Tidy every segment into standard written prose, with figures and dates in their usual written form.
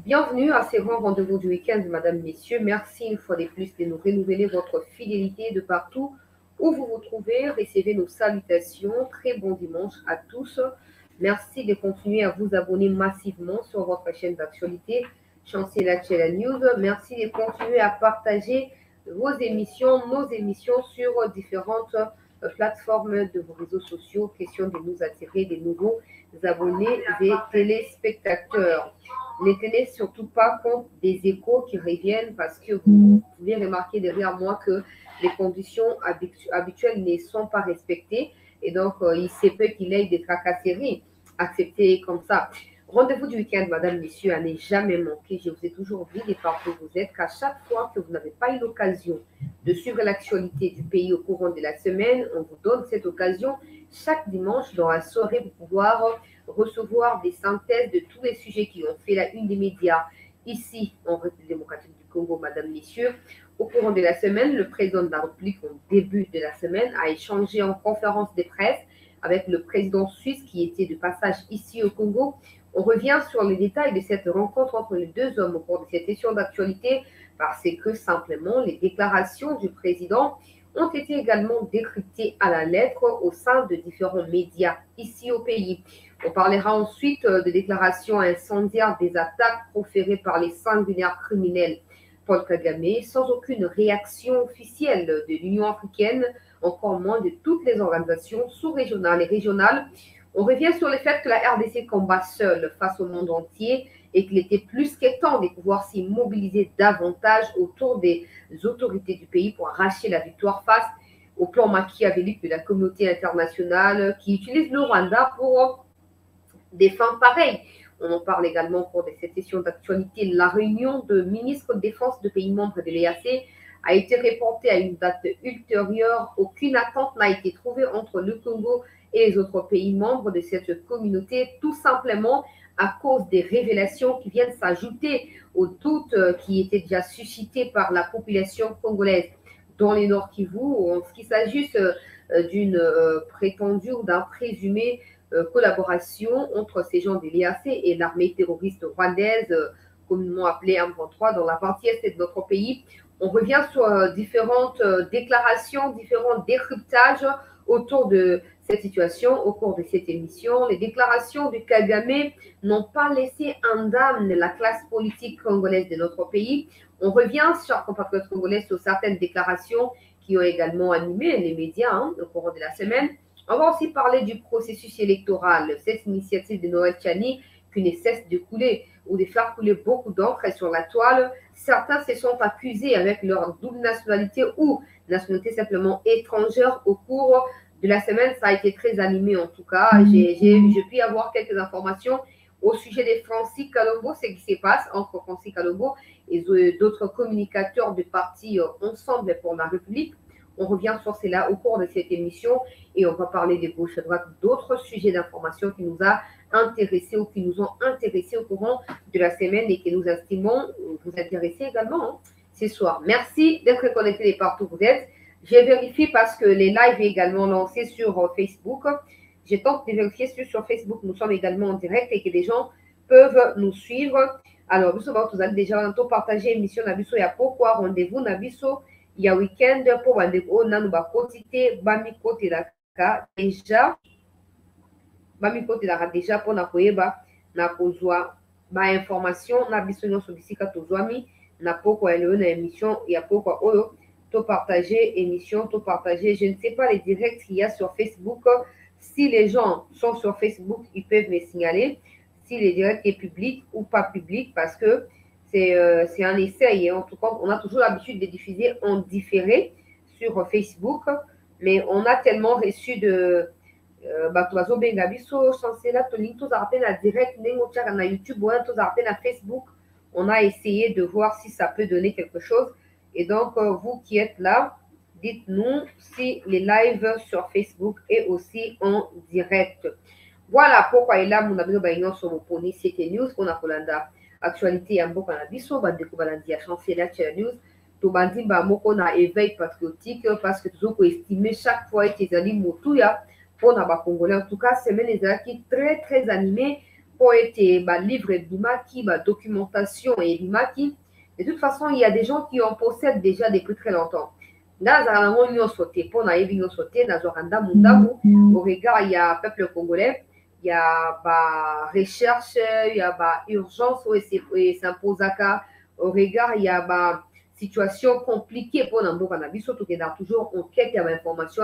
Bienvenue à ces grands rendez-vous du week-end, Madame, Messieurs. Merci une fois de plus de nous renouveler votre fidélité de partout où vous vous trouvez. Recevez nos salutations. Très bon dimanche à tous. Merci de continuer à vous abonner massivement sur votre chaîne d'actualité, Chancela Chela News. Merci de continuer à partager vos émissions, nos émissions sur différentes plateformes de vos réseaux sociaux. Question de nous attirer des nouveaux abonnés et téléspectateurs. Ne tenez surtout pas compte des échos qui reviennent parce que vous pouvez remarquer derrière moi que les conditions habituelles ne sont pas respectées et donc il se peut qu'il y ait des tracasseries acceptées comme ça. Rendez-vous du week-end, madame, messieurs, à ne jamais manquer. Je vous ai toujours dit, et partout où vous êtes, qu'à chaque fois que vous n'avez pas eu l'occasion de suivre l'actualité du pays au courant de la semaine, on vous donne cette occasion chaque dimanche dans la soirée pour pouvoir recevoir des synthèses de tous les sujets qui ont fait la une des médias ici en République démocratique du Congo, madame, messieurs. Au courant de la semaine, le président de la République, au début de la semaine, a échangé en conférence de presse avec le président suisse qui était de passage ici au Congo. On revient sur les détails de cette rencontre entre les deux hommes au cours de cette session d'actualité parce que simplement les déclarations du président ont été également décryptées à la lettre au sein de différents médias ici au pays. On parlera ensuite de déclarations incendiaires des attaques proférées par les sanguinaires criminels Paul Kagame sans aucune réaction officielle de l'Union africaine, encore moins de toutes les organisations sous-régionales et régionales. On revient sur le fait que la RDC combat seule face au monde entier et qu'il était plus que temps de pouvoir s'y mobiliser davantage autour des autorités du pays pour arracher la victoire face au plan machiavélique de la communauté internationale qui utilise le Rwanda pour des fins pareilles. On en parle également au cours de cette session d'actualité. La réunion de ministres de défense de pays membres de l'EAC a été reportée à une date ultérieure. Aucune attente n'a été trouvée entre le Congo et les autres pays membres de cette communauté, tout simplement à cause des révélations qui viennent s'ajouter aux doutes qui étaient déjà suscités par la population congolaise dans les Nord Kivu, en ce qui s'agit d'une prétendue ou d'un présumé collaboration entre ces gens de l'IAC et l'armée terroriste rwandaise, communément appelée M23, dans la partie est de notre pays. On revient sur différentes déclarations, différents décryptages autour de cette situation au cours de cette émission. Les déclarations de Kagame n'ont pas laissé indemne la classe politique congolaise de notre pays. On revient, chers compatriotes congolais, sur certaines déclarations qui ont également animé les médias au cours de la semaine. On va aussi parler du processus électoral, cette initiative de Noël Tchani qui ne cesse de couler ou de faire couler beaucoup d'encre sur la toile. Certains se sont accusés avec leur double nationalité ou nationalité simplement étrangère au cours de la semaine. Ça a été très animé en tout cas. J'ai pu avoir quelques informations au sujet de Francis Kalombo, ce qui se passe entre Francis Kalombo et d'autres communicateurs du parti Ensemble pour la République. On revient sur cela au cours de cette émission et on va parler de gauche à droite, d'autres sujets d'information qui nous a intéressés ou qui nous ont intéressés au courant de la semaine et que nous estimons vous intéresser également ce soir. Merci d'être connectés partout où vous êtes. Je vérifie parce que les lives est également lancés sur Facebook. Je tente de vérifier sur Facebook, nous sommes également en direct et que les gens peuvent nous suivre. Alors, vous allez déjà bientôt partager l'émission Nabiso. Il y a pourquoi rendez-vous Nabiso. Il y a week-end pour bandeko nanu bakotite bami kotelaka déjà bami kotelaka déjà mpona koyeba na kozwa bainformation na biso nyonso bisika tozwami na pokwa ya lelo na émission ya pokwa oyo to partager émission to partager je ne sais pas les directs qu'il y a sur Facebook. Si les gens sont sur Facebook ils peuvent me signaler si les directs est public ou pas public parce que c'est un essai. En tout cas, on a toujours l'habitude de diffuser en différé sur Facebook, mais on a tellement reçu de direct, na YouTube, na Facebook. On a essayé de voir si ça peut donner quelque chose. Et donc, vous qui êtes là, dites-nous si les lives sur Facebook est aussi en direct. Voilà pourquoi il a mon ami sur le pony CT News qu'on a Kolanda. Actualité ya mboka na biso bandeko balandi ya Chancela Chela News tobandi moko na éveil patriotique parce que toujours estimer chaque fois ete ezali motuya mpona bakongolais. En tout cas semaine ezalaki très très animé pour être livre Bimaki, documentation et Bimaki. De toute façon, il y a des gens qui en possèdent déjà depuis très longtemps. Dans un union sauté, pour naïve union sauté, dans un mundamu, au regard, il y a peuple congolais, il y a recherche, il y a urgence, et s'impose au regard, il y a situation compliquée pour nous, surtout qu'il y a toujours enquête et information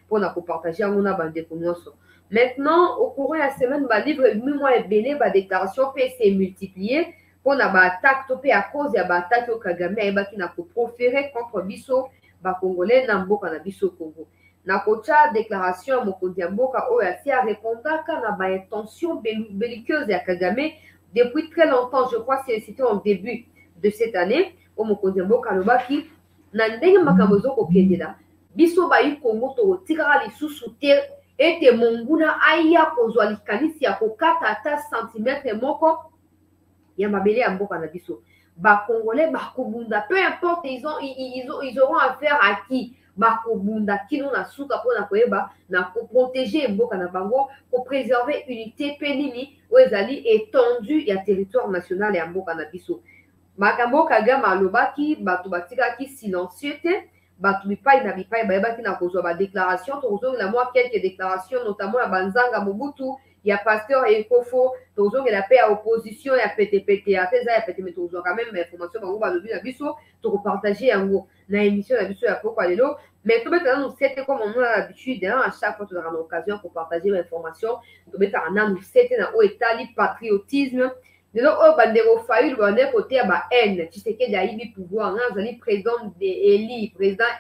pour nous partager on a des connaissances. Maintenant, au cours de la semaine, le livre moi et béné, la déclaration peut se multiplier pour na attaque topé à cause ya attaque au Kagame et qui n'a proféré contre biso ba congolais na mboka na biso Congo. Na kocha déclaration mokonzi ya mboka oyo asi a répondaka na ba intention belliqueuse ya Kagame depuis très longtemps. Je crois que c'était en début de cette année au mokonzi ya mboka lobaki na ndenge makambo ezokokende la biso bayi Congo tokotikaka lisusu te ete monguna aya kozwa likanisi ya kokata ata centimètre moko ya mabele ya mboka na biso. Congolais bakobunda, peu importe ils auront affaire à qui bakobunda kino na suka pona koyeba na protéger mboka na bango pour préserver unité penini oezali étendue ya territoire national ya mboka na biso. Makambo Kagame alobaki bato batikaki silencieux te bato bipai na bipai bayebaki na kozwa ba déclaration tozongela moi quelques déclarations notamment ya banzanga Mobutu ya pasteur Ekofo tozongela pe ya opposition ya PTPT ateza ya PTPT tozwa quand même information bango balobi na biso tokopartager yango na émission na biso ya pokwa lelo mais tobetaka nanu sete comme on a l'habitude à chaque fois tozalaka na occasion pour partager l'information tobetaka nanu sete na oyo etali patriotisme lelo oyo bandeko Fayulu bande côté ya ba haine Tshisekedi ayibi pouvoir nga azali président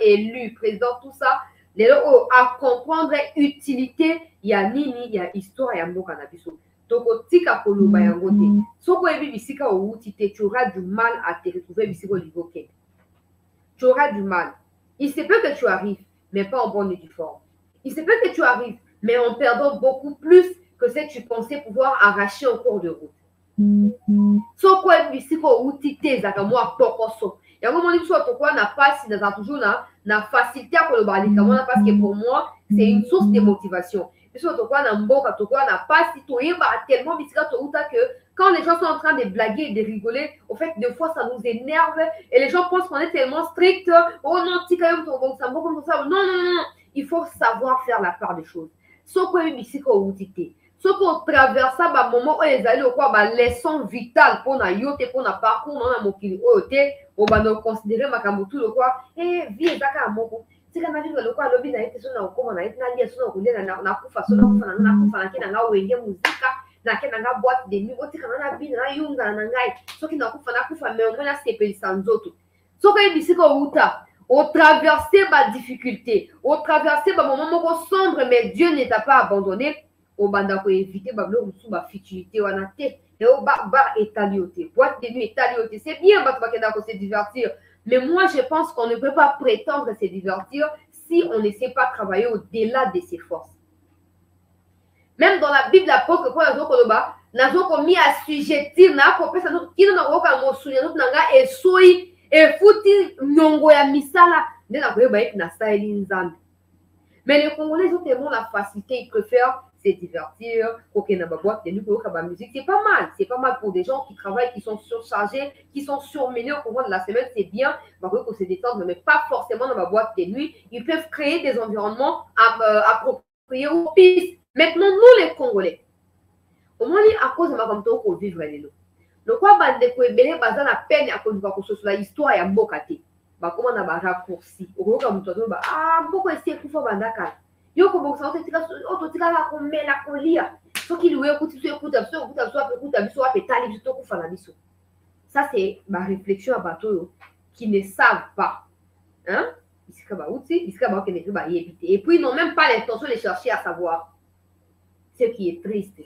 élu président tout ça lelo oyo à comprendre utilité ya nini ya histoire ya mboka na biso tokotika koloba yango te soko oyebi bisika outi te tu auras du mal à te retrouver bisika olivo kende tu auras du mal. Il se peut que tu arrives mais pas en bonne et due forme. Il se peut que tu arrives mais en perdant beaucoup plus que ce que tu pensais pouvoir arracher en cours de route. Soko oyebi bisika outi te ezaka mwa pokoso yango moni biso tokoa na pasi naza toujours na facilité ya koloba likamwana parce que pour moi c'est une source de motivation. Biso tokoa na mboka tokoa na pasi toyeba tellement bisika touta que quand les gens sont en train de blaguer et de rigoler, au fait, des fois, ça nous énerve et les gens pensent qu'on est tellement strict. Oh non, tika yom ton ça comme ça. Non, non, non. Il faut savoir faire la part des choses. Soko oyebi bisika outi te. Soko traversa ba moment oyo ezali okwa ba leçon vitale mpona yo te mpona parcours na mokili oyo te obanda oconsidere makambo tu lokwa vie ezaka ya moko tika na vivre lokwa alobi na ye te so na okoma na ye nalia so na kolia nakufa so nakufa nake na nga wenge muzika nake na nga boîte de nuit otikana na bina nayungana na ngai soki nakufa me omoi nasepelisa nzoto soko oyebisika outa otraverse ba difficulté otraverse ba moment moko sombre mais Dieu ne t'a pas abandonné obanda ko éviter bablo musu ba futilité wana te et au bar étalioté boîte de nuit étalioté c'est bien bato bakenda ko se divertir mais moi je pense qu'on ne peut pas prétendre se divertir si on ne sait pas travailler au-delà de ses forces. Même dans la Bible l'apôtre Paul azo koloba nazo komi assujettir na ko pesa no kino na ko ka mo sunya no nanga esoi e futi nyongo ya misala nde na ko ba na saeli nzambe. Mais les Congolais ont tellement la facilité, ils préfèrent se divertir, coquer dans la boîte de nuit, la musique. C'est pas mal pour des gens qui travaillent, qui sont surchargés, qui sont surmenés au cours de la semaine. C'est bien, pour se détendre, mais pas forcément dans la boîte de nuit. Ils peuvent créer des environnements appropriés aux pistes. Maintenant, nous les Congolais, au moins à cause de ma femme, on vivre les lots. Le quoi, de quoi, belé, bazar la peine à cause de la histoire et à mbokate. Comment on a raccourci okoyoka moto azoba mboko esi ekufa bandaka yo kobongisa ototika la komela kolia soki liwe ekuti biso ekuta biso ekuta biso ape ekuta biso ape etali biso tokufa na biso. Ça c'est ma réflexion à bato oyo qui ne savent pas bisika bauti bisika bakende mpe bayebi te et puis ils n'ont même pas l'intention de chercher à savoir ce qui est triste.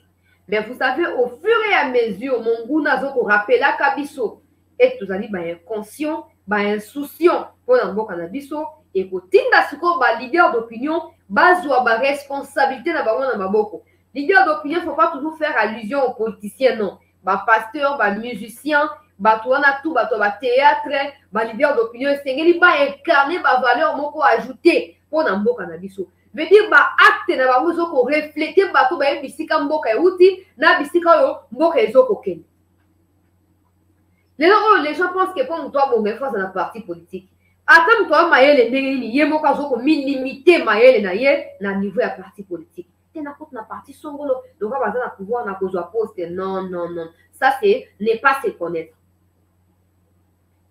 Mais vous savez au fur et à mesure monguna azokorapelaka biso et tozali inconscient insouciant pour la mboka na biso et kotinda siko ba leader d'opinion bazwa ba responsabilité na bango na maboko. Leader d'opinion faut pas toujours faire allusion aux politiciens non. Ba pasteur, ba musicien, ba toana tout ba théâtre, ba leader d'opinion sengeli ba incarner ba valeur moko ajouter pour na mboka na biso. veut dire ba acte na bango zoko refléter bato ba bisika mboka euti na bisika yo mboka ezoko ken. Les gens pensent que pour toi bon mais face à la partie politique. Attends toi maël ndenge ni ye mboka zoko limiter maël na ye na niveau ya parti politique. Na côté na parti songolo donc va baza na pouvoir na kozwa poste non. Ça c'est ne pas se connaître.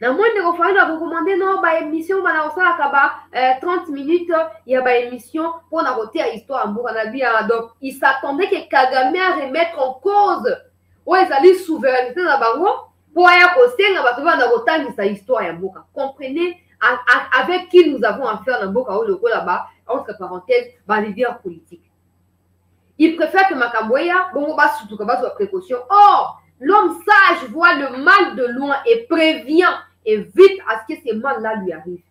Na moi ne refait na recommander non ba émission bana osala ka ba 30 minutes il y a ba émission pour na côté à histoire mboka na bien donc il s'attendait que Kagame à remettre en cause ou ezali souveraineté na bango pour ya kosenga bato bana kotangisa histoire ya mboka. Comprenez avec qui nous avons affaire na mboka o loko là-bas entre parenthèses ba leader politique. Il préfère que Makamboya, bon, surtout que bas précaution. Or, l'homme sage voit le mal de loin et prévient, évite à ce que ces mal-là lui arrivent.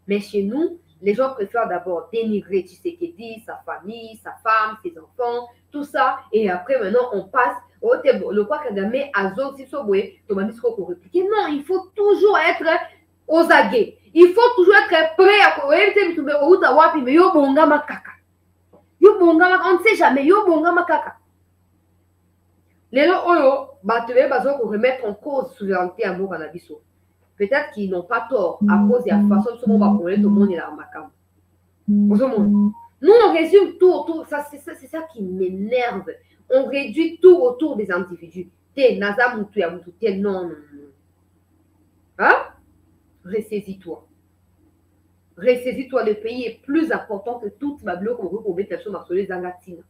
Mais chez nous, les gens préfèrent d'abord dénigrer Tshisekedi, sa famille, sa femme, ses enfants, tout ça. Et après, maintenant, on passe au le quoi Kagame Azor Sissobwe, Tomanisco pour répliquer. Non, il faut toujours être aux aguets. Il faut toujours être prêt à éviter de trouver mais yo bonga makaka. Yo bonga, on ne sait jamais. Yo bonga makaka. Les gens oyo batwe bazo ko remettre en cause souveraineté à mboka na biso. Peut-être qu'ils n'ont pas tort à cause de la façon dont on va connaître tout le monde est là makam. Nous on résume tout autour, ça c'est ça qui m'énerve. On réduit tout autour des individus. T'es naza mutu ya mutu, t'es non. Hein? Ressaisis-toi. Ressaisis-toi, le pays est plus important que toute ma bloc qu'on veut mettre sur les Zangatina.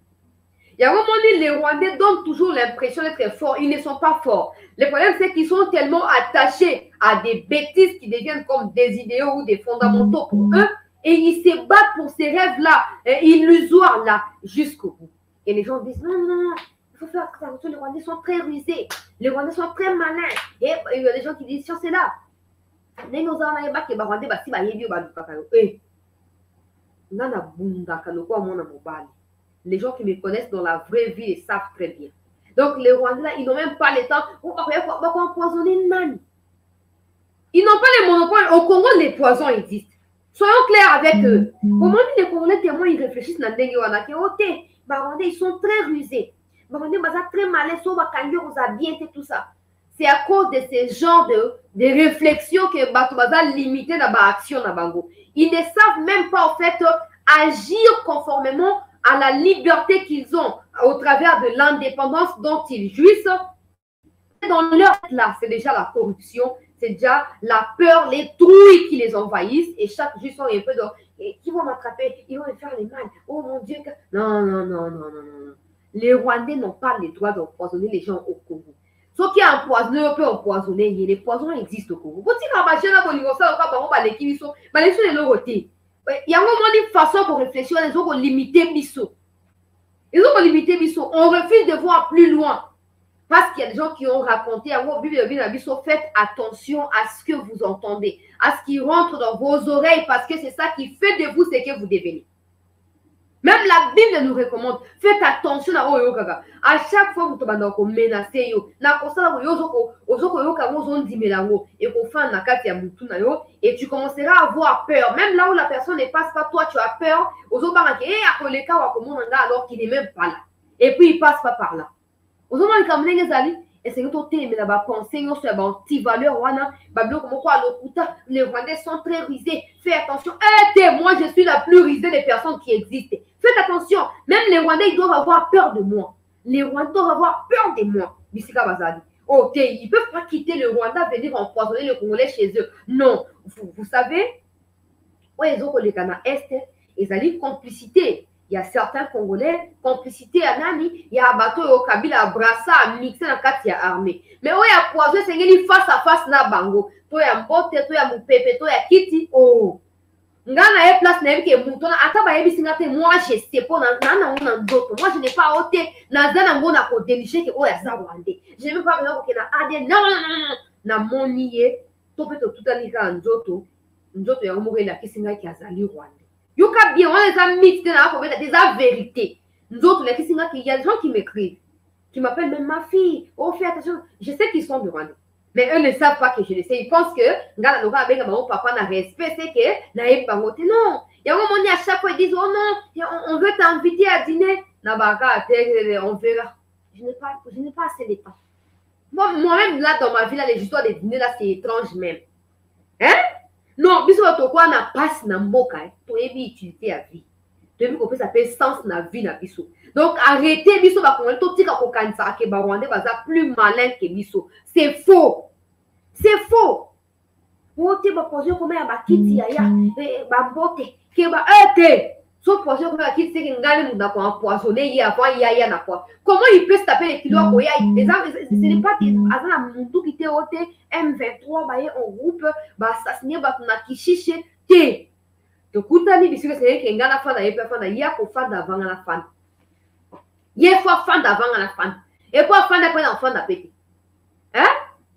Il y a un moment donné, les Rwandais donnent toujours l'impression d'être forts. Ils ne sont pas forts. Le problème, c'est qu'ils sont tellement attachés à des bêtises qui deviennent comme des idéaux ou des fondamentaux pour eux. Et ils se battent pour ces rêves-là, illusoires-là, jusqu'au bout. Et les gens disent, non, il faut faire attention, les Rwandais sont très rusés. Les Rwandais sont très malins. Et il y a des gens qui disent, tiens, c'est là. Les gens qui me connaissent dans la vraie vie les savent très bien. Donc les Rwandais là, ils n'ont même pas le temps. On va empoisonner une manne. Ils n'ont pas les monopoles. Au Congo, les poisons existent. Soyons clairs avec eux. Comment les Congolais témoins ils réfléchissent dans les Rwandais, ils sont très rusés. Les Rwandais sont très malins, ils habillés et tout ça. C'est à cause de ces genres de réflexions que Batubaza limité dans l'action dans Bango. Ils ne savent même pas, en fait, agir conformément à la liberté qu'ils ont au travers de l'indépendance dont ils jouissent. Dans leur là, c'est déjà la corruption, c'est déjà la peur, les trouilles qui les envahissent. Et chaque jour, ils sont un peu dans. Qui vont m'attraper, ils vont me faire les mal. Oh mon Dieu. Non. Les Rwandais n'ont pas le droit d'empoisonner les gens au Congo. Ceux qui empoisonnent peuvent empoisonner. Les poisons existent au Congo. Il y a un moment de façon pour réfléchir, les autres limiter Bissot. Ils ont limité Bissot. On refuse de voir plus loin. Parce qu'il y a des gens qui ont raconté à vos Bible Bissot, faites attention à ce que vous entendez, à ce qui rentre dans vos oreilles, parce que c'est ça qui fait de vous ce que vous devenez. Même la Bible nous recommande, faites attention à Oyo Gaga. À chaque fois que vous avez menacé, et tu commenceras à avoir peur. Même là où la personne ne passe pas, toi tu as peur. Alors qu'il n'est même pas là. Et puis il ne passe pas par là. Et c'est notre thème, mais la pensée, sur la anti-valeur, les Rwandais sont très risés. Fais attention. Moi, je suis la plus risée des personnes qui existent. Faites attention. Même les Rwandais, ils doivent avoir peur de moi. Les Rwandais doivent avoir peur de moi. Bissika Bazali. Ok, ils ne peuvent pas quitter le Rwanda, venir empoisonner le Congolais chez eux. Non. Vous savez, ils ont les Ghana Est, ils ont une complicité. Il y a certains Congolais, complicité à Nani, il y a un bateau au Kabila, à Brassa, à mixer dans quatre armée. Mais où il y a poison, c'est qu'il face à face na bango. Toi, il y a Mbote, toi, il y a Moupepe, toi, il y a Kiti. Oh. Ngana est place n'a que mouton. Ataba yebi singate, moi, je sais pas, moi, je n'ai pas ôté, Nazana Mona pour dénicher que, oh, il y a Zawande. Je ne veux pas dire que non, na moniye, to peut tout à l'ira Nzoto, Nzoto, il y a un mot qui s'est qui a zali Rwanda. Yoka bien, on les a mis des vérités. Nous autres, il y a des gens qui m'écrivent, qui m'appellent même ma fille. Oh, fais attention. Je sais qu'ils sont de Rwanda. Mais eux ne savent pas que je le sais. Ils pensent que, papa n'a respect, c'est que, non. Il y a un moment, à chaque fois, ils disent, oh non, on veut t'inviter à dîner. On verra. Je n'ai pas assez de temps. Moi-même, là, dans ma vie, là, les histoires de dîner, là, c'est étrange même. Hein? Non, biso to quoi na passe na mboka, to ebi utilité à vie. Tu as vu qu'on peut s'appeler sens na vie na biso. Donc arrêtez biso ba kongo to tika ko kanisa ke ba rwandais baza plus malin que biso. C'est faux. C'est faux. Wote ba projet comme ya ba kiti ya ba mbote ke ba ete. So projet comme ya kiti ke ngale munda ko empoisonner ya avant ya na quoi. Comment il peut se taper les kilos ko ya? Ce n'est pas azana mundu qui te ote M23 ba ye en groupe ba assassiner ba na kishiche te. To kutani bisu ke ke ngana fana ye pe fana ya ko fanda avant na fanda. Ye fois fanda avant na fanda. Et quoi fanda pe na fanda pete. Hein?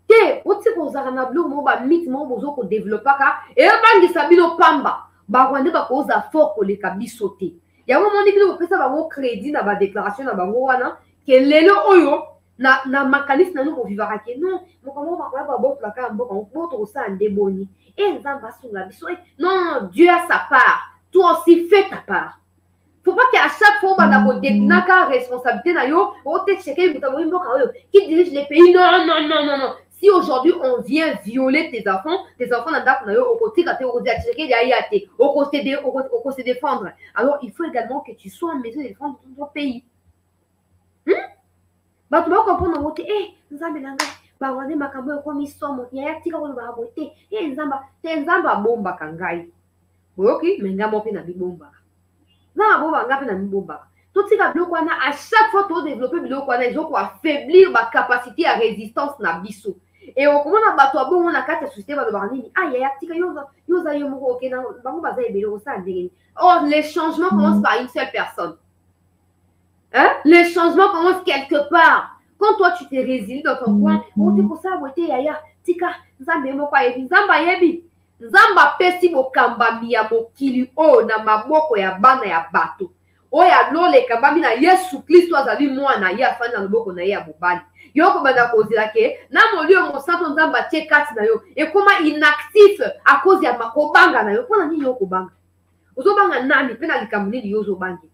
Te oti ko zaka na blog mo ba mythe mo bozo ko développer ka et ba ngi sabino pamba. Ba rwande ba ko za fort ko le kabiso te. Ya mo moni bino pesa ba mo crédit na ba déclaration na bango wana ke lelo oyo na makanisi na nous vivre ke non mo ko mo ba ba bo plaka mboka mo to sa ndeboni et nzamba sunga biso non Dieu a sa part, toi aussi fais ta part. Faut pas qu'à chaque fois on a naka responsabilité na yo o te checker mboka oyo qui dirige les pays. Non. Si aujourd'hui on vient violer tes enfants n'ont pas au côté quand tu es au côté défendre. Alors il faut également que tu sois en mesure de défendre ton pays. Bah tu vas comprendre mon côté. Nzambe nanga ba wande makambo ko mi somo ya tika ko ba bote. Nzamba bomba kangai. OK, mais ngamo pe na bibomba. Na bomba ngapi na bibomba. Tout tika biloko wana à chaque fois tu développer biloko wana ils ont pour affaiblir ma capacité à résistance na biso. Et on commence à battre bon on a quatre sociétés ba ba nini ya tika yo za yo moko OK na bango ba za ebele o sa ndenge. Or les changements commencent par une seule personne. Hein? Les changements commencent quelque part. Quand toi tu t'es résilié dans ton coin, on te pour ça voter yaya tika nzambe moko yebi nzamba yebi nzamba pesi bokamba miya mokili o na maboko ya bana ya bato oya lole kambami na Yesu Kristo azali mwana ye afandi na loboko na ye ya mobali yo ko banda kozela ke na molio mosanto nzamba tie kati na yo ekoma inactif à cause ya makobanga na yo pona nini yo kobanga ozobanga nani pe na likambo nini yo ozobangi.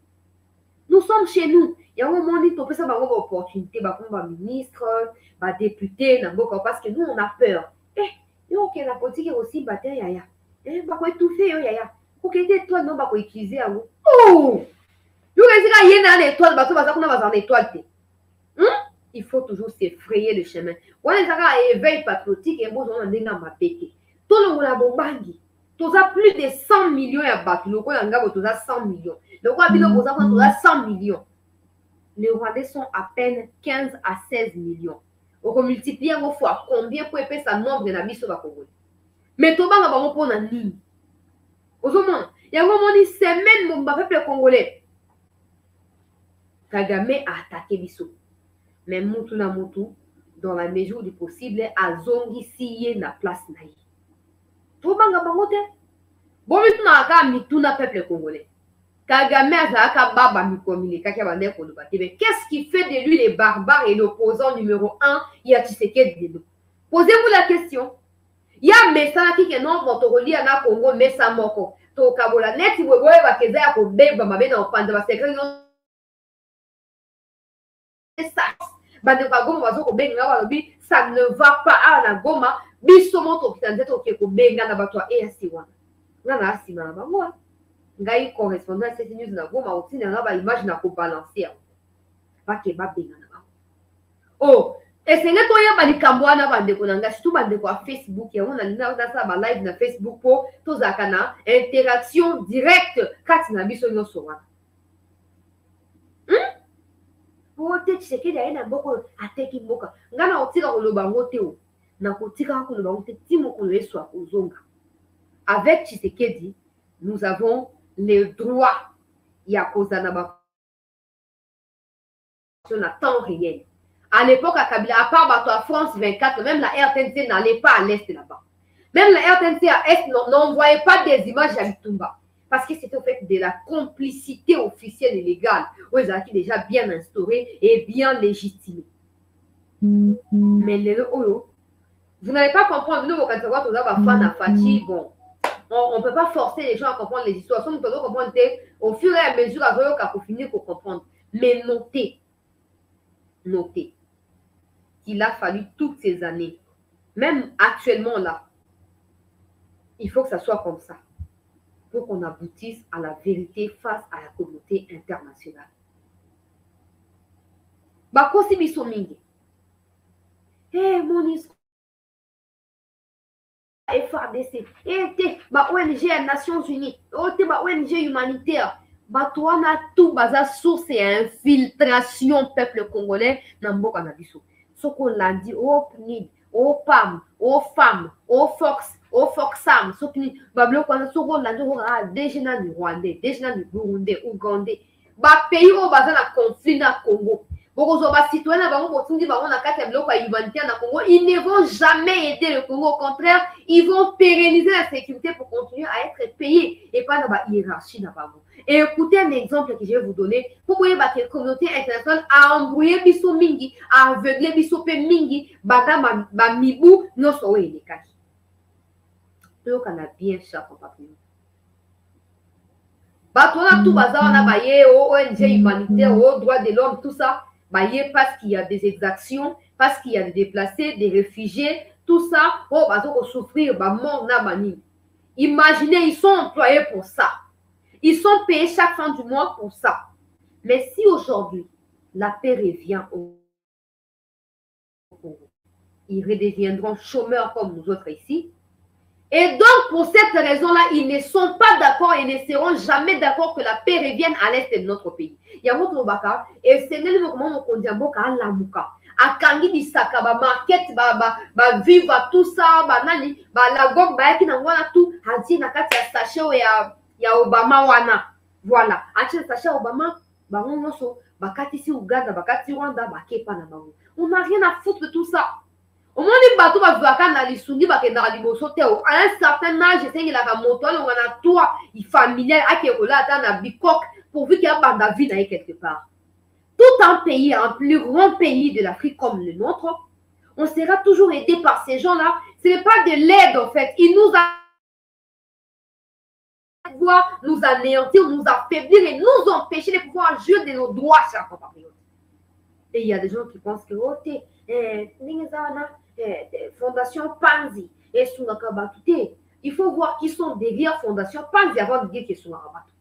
Nous sommes chez nous. Il y a un moment où on peut avoir une opportunité, comme ministre, député, parce que nous, on a peur. Ok, la politique est aussi bataille, yaya. Bah, quoi étouffer, yaya. Pour que tes étoiles, non, bah, quoi utiliser à vous. Oh! Il faut toujours s'effrayer le chemin. On est à éveil patriotique et moi, on est en pété. Tout le monde a bombardi. Tu as plus de 100 millions à battre. Le Rwanda, tu as 100 millions. Le Rwanda, tu as 100 millions. Les Rwandais sont à peine 15 à 16 millions. On va multiplier une fois combien pour épaisser sa nombre de la sur le Congo. Mais tu vas avoir pour la ligne. Au moment, il y a un moment où semaine mon peuple congolais. Kagame a attaqué Bisso. Mais Moutou na Moutou, dans la mesure du possible, a zongi siye na place naïe. Tobanga bangote. Bon mituna ka mituna peuple congolais. Kagame azaka baba mikomile kaka bande ko lobate. Mais qu'est-ce qui fait de lui les barbares et l'opposant numéro 1 ya Tshisekedi Dedo? Posez-vous la question. Ya mesana ki non motokoli na Congo mesa moko. To kabola neti weboye bakeza ya ko beba mabe na opanda ba secret non. Bande ka goma bazo ko benga wa lobi ça ne va pas à la goma. Biso moto kitanzeto ke ko benga na batwa EAC wana. Ngana asima na bango. Ngai correspondant à cette news na goma aussi na ba image na ko balancer. Ba ke ba benga na bango. Oh, et c'est que toi ba likambo na bande ko nanga surtout bande ko Facebook ya on a na ça ba live na Facebook po to zakana interaction directe kati na biso nyonso wana. Wote Tshisekedi aye na boko ateki mboka ngana otika koloba ngo te o na kotika koloba ngo te ti mokolo yesu akozonga. Avec Tshisekedi nous avons le droit ya kozana ba na temps réel. À l'époque à Kabila à part bato à France 24 même la RTNC n'allait pas à l'est là-bas. Même la RTNC à est n'envoyait pas des images à Bitumba. Parce que c'était au fait de la complicité officielle et légale, où ils étaient déjà bien instaurés et bien légitimés. Mais les vous n'allez pas comprendre, nous, quand vous avez fan à Fati, bon, on ne peut pas forcer les gens à comprendre les histoires. Si nous pouvons comprendre au fur et à mesure, pour finir pour comprendre. Mais notez qu'il a fallu toutes ces années, même actuellement là, il faut que ça soit comme ça, pour qu'on aboutisse à la vérité face à la communauté internationale. Bakosi biso mingi. MONUSCO, FARDC, ONG des Nations Unies, ONG humanitaire. Batouana tout baza source et infiltration peuple congolais dans mboka na biso. Soko landi au PNID, au PAM, au FAM, au Fox, au Foxam, sokini bablo kwana soko landi au déjeuner du Rwandais, déjeuner du Burundais, Ougandais. Ba pays au baza na conflit na Congo. Beaucoup de citoyens ils ne vont jamais aider le Congo. Au contraire, ils vont pérenniser la sécurité pour continuer à être payés et pas dans la hiérarchie. Et écoutez un exemple que je vais vous donner. Pour voyez que la communauté internationale a embrouillé biso mingi, a aveuglé biso pe mingi, bada ba mibu no sowe les kaki. Donc on a bien cher compatriotes. Batona tout bazar on a baillé au ONG humanitaire, au droit de l'homme, tout ça. Parce qu'il y a des exactions, parce qu'il y a des déplacés, des réfugiés, tout ça, souffrir, mort, imaginez, ils sont employés pour ça. Ils sont payés chaque fin du mois pour ça. Mais si aujourd'hui, la paix revient au Congo, ils redeviendront chômeurs comme nous autres ici. Et donc, pour cette raison-là, ils ne sont pas d'accord et ne seront jamais d'accord que la paix revienne à l'est de notre pays. Il y a votre baka et c'est le moment où on dit à la mouka. À Kangi Bisaka, ba market, ba viva tout ça, ba nani, ba la gomme, ba yaki na wana tout, hadi na kati ya sachet ya Obama wana. Voilà. Achi sachet Obama, ba ngono so, ba kati si Uganda, ba kati Rwanda, ba kepa na bango. On n'a rien à foutre de tout ça. Au moment où bateau va voir na lisundi ba kenda liboso te à un certain âge c'est la moto on a toi il familial à qui rola dans bikok pourvu qu'il y a pas de vie dans quelque part. Tout un pays, un plus grand pays de l'Afrique comme le nôtre, on sera toujours aidé par ces gens-là. Ce n'est pas de l'aide en fait, ils nous nous anéantir, nous affaiblir et nous empêcher de pouvoir jouir de nos droits, chers compatriotes. Et il y a des gens qui pensent que Fondation Panzi et Sunakabatute. Il faut voir qui sont derrière Fondation Panzi avant de dire qu'ils sont Sunakabatute.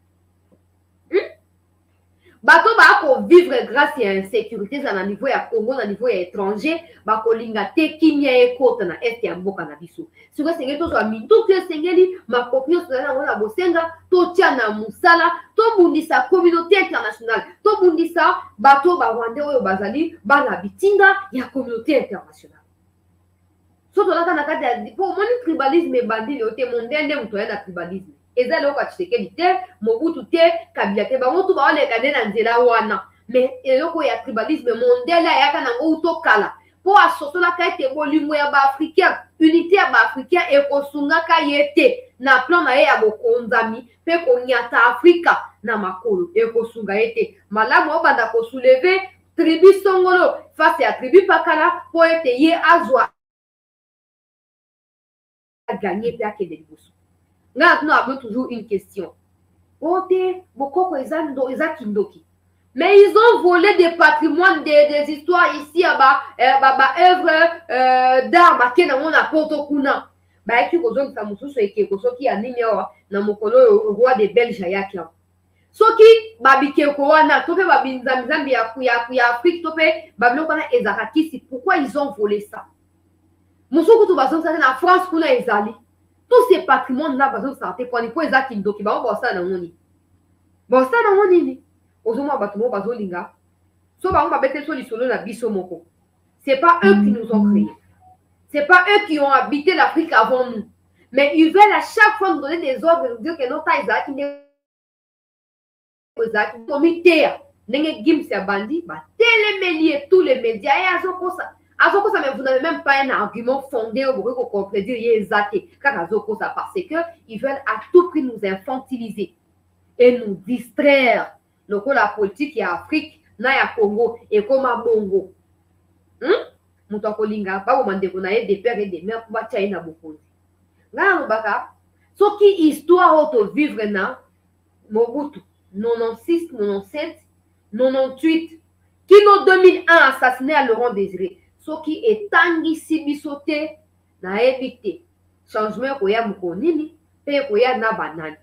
Bato ba vivre grâce à l'insécurité dans le niveau ya Congo, dans le niveau étranger, ba ko linga te kimia e kota na est ya mboka na biso. Siko sengeli to so mindu ke sengeli ma kopio so na ngona bosenga to tia na musala to bundisa communauté internationale to bundisa bato ba Rwandais oyo bazali ba na bitinga ya communauté internationale. So to laka na kati pour moni tribalisme bandi le te mondende mto ya na tribalisme. Eza loko Tshisekedi te, Mobutu te, Kabila te, bango tu baone kade na nzela wana. Mais eloko ya tribalisme mondele yaka nango utokala. Po asosola ka ete bolimo ya ba africain, unité ya ba africain ekosunga ka yete na plan na ye ya bokonzami pe konyata Afrika na makolo ekosunga yete. Malamu obanda ko soulever tribu Songolo face à tribu Pakala po ete ye azwa a gagner pe akede liboso. Là, nous avons toujours une question. Mais ils ont volé des patrimoines, des histoires ici, œuvres d'art, qui n'ont pas Portokuna. Bah, qui ont ça, Moussou, et qui a nime na mokolo roi des Belges à Yakia. Soki, babike kowana, tope babinzamizambi ya Afrique, tope bablokana ezakakisi. Pourquoi ils ont volé ça? Moussou, kutu bason, ça, en France, kuna ezali. Tous ces patrimoines-là, parce que ça a été pour les gens qui ont ça dans mon bon, ça dans mon nid. Ozoma bâtiment, bazolinga. So, on va mettre sur les solos la bisomoko. C'est pas eux qui nous ont créés. C'est pas eux qui ont habité l'Afrique avant nous. Mais ils veulent à chaque fois nous donner des ordres, nous dire que notre Isaac, il est Isaac, comité, n'est Gims et Bandi, télémélier, tous les médias, et à ça. Vous n'avez même pas un argument fondé pour contredire Yézate, parce qu'ils veulent à tout prix nous infantiliser et nous distraire. Donc, la politique, il y a Afrique, il y a Congo, et comme à Bongo. Moutokolinga, pas au moment de des pères et des mères pour bâtir une aboukouzi. Là, on va Ce qui histoire auto vivre na Mobutu 96, 97, 98 qui en 2001 assassiné à Laurent Désiré. Ce qui est tangi sibisoté na évité changement koya mukonini pe koya na banane.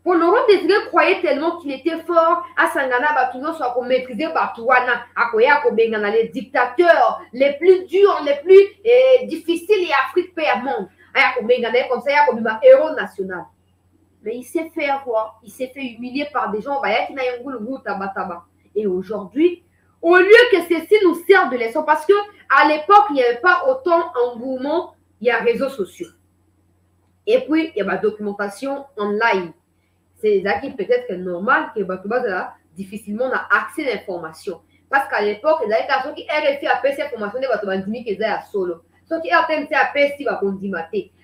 Pour Laurent Désiré croyait tellement qu'il était fort à Sangana Batouno soit pour maîtriser Batouana, à Koya Kobengana, les dictateurs les plus durs, les plus difficiles et Afrique paix à monde. À Kobengana comme ça, il y a comme un héros national. Mais il s'est fait avoir, il s'est fait humilier par des gens. Et aujourd'hui, au lieu que ceci nous serve de leçon, parce que à l'époque, il n'y avait pas autant engouement, il y a réseaux sociaux. Et puis, il y a ma documentation online. C'est ça qui peut-être normal que difficilement on a accès à l'information. Parce qu'à l'époque, il y a des gens qui RFI a fait cette information, ils vont à solo. Ceux qui RTMC a fait si,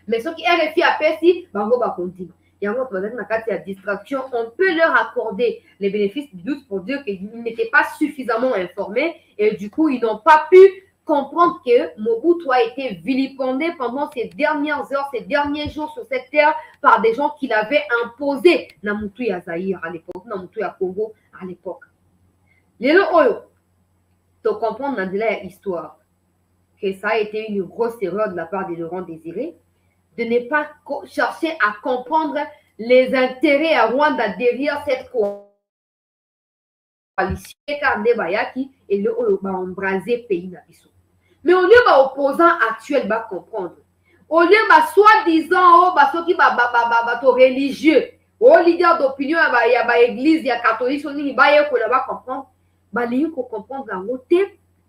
mais ceux qui RFI a fait si, ils vont continuer. Et en fait, il y a distraction, on peut leur accorder les bénéfices du doute pour dire qu'ils n'étaient pas suffisamment informés et du coup, ils n'ont pas pu comprendre que Mobutu a été vilipendé pendant ces dernières heures, ces derniers jours sur cette terre par des gens qui l'avaient imposé. Namutu ya Zaïre à l'époque, Namutu ya Congo à l'époque. Lélo Oyo, tu comprends dans l'histoire que ça a été une grosse erreur de la part de Laurent Désiré de ne pas chercher à comprendre les intérêts à Rwanda derrière cette coalition et le Oyo va embraser pays nabiso. Mais au lieu d'opposants actuels va comprendre. Au lieu de soi-disant, ceux qui sont religieux, aux leaders d'opinion, il y a l'église, il y a catholique, il va comprendre. Il faut comprendre la route.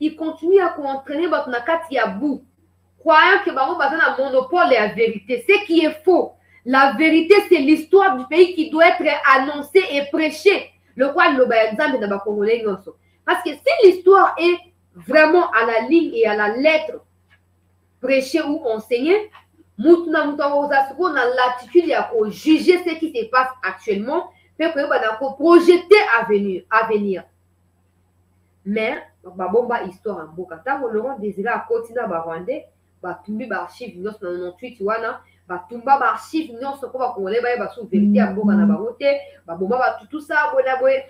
Il continue à entraîner votre nakati à bout. Croyant que vous avez un monopole et la vérité. Ce qui est faux. La vérité, c'est l'histoire du pays qui doit être annoncée et prêchée. Le roi de l'exemple de Congolais. Parce que si l'histoire est vraiment à la ligne et à la lettre prêchée ou enseignée, nous avons l'attitude de juger ce qui se passe actuellement, pour projeter à venir. Mais, bah, histoire en Bokata, Laurent Désiré à continuer à Rwandais, batumbi archive nyonso na 98 wana batumba archive nyonso ko bakongolais bayeba sous vérité ya mboka na bango te babomba batu tout ça boye boye.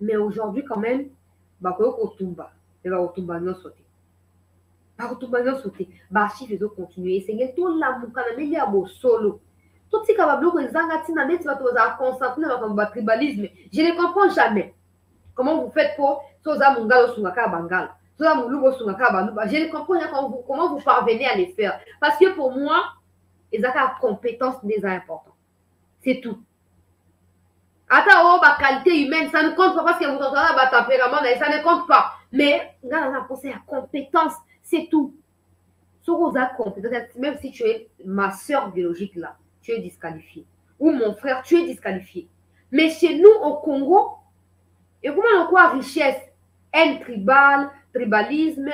Mais aujourd'hui quand même bakoyo kotumba et bakotumba nyonso te bakotumba nyonso te archive ezo continuer esengeli tolamuka na ndenge ya bosolo totika babiloko ezanga ntina neti bato bazala concentré na makambo batribalisme. Je ne comprends jamais comment vous faites pour soza mongala osungaka bangala. Je ne comprends pas comment vous parvenez à les faire. Parce que pour moi, ils ont la compétence des importants. C'est tout. Attends, la qualité humaine, ça ne compte pas parce que vous entendez votre tempérament, ça ne compte pas. Mais, on a pensé à compétence, c'est tout. Même si tu es ma soeur biologique là, tu es disqualifié. Ou mon frère, tu es disqualifié. Mais chez nous, au Congo, et comment on croit richesse, haine tribale, tribalisme,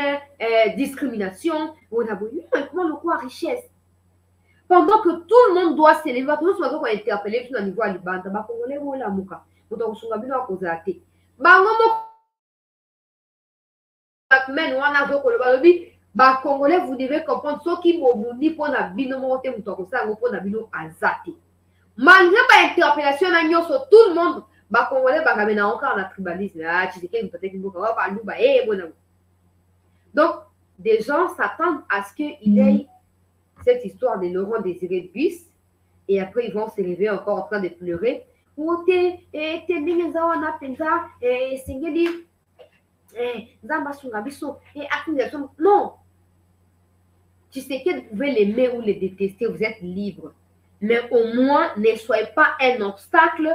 discrimination, comment le quoi richesse. Pendant que tout le monde doit s'élever, tout le monde doit interpeller sur le niveau à l'Ibanda, Congolais ou la Mouka, nous devons se rappeler à cause de la tête. Congolais, vous devez comprendre ce qui m'a dit pour la binomote, pour la bino azate. Malgré l'interpellation, tout le monde. Congolais bakamena encore na tribalisme donc des gens s'attendent à ce qu'il y ait cette histoire de Laurent Désiré de Bus et après ils vont se lever encore en train de pleurer non, tu sais que vous pouvez l'aimer ou les détester, vous êtes libre, mais au moins ne soyez pas un obstacle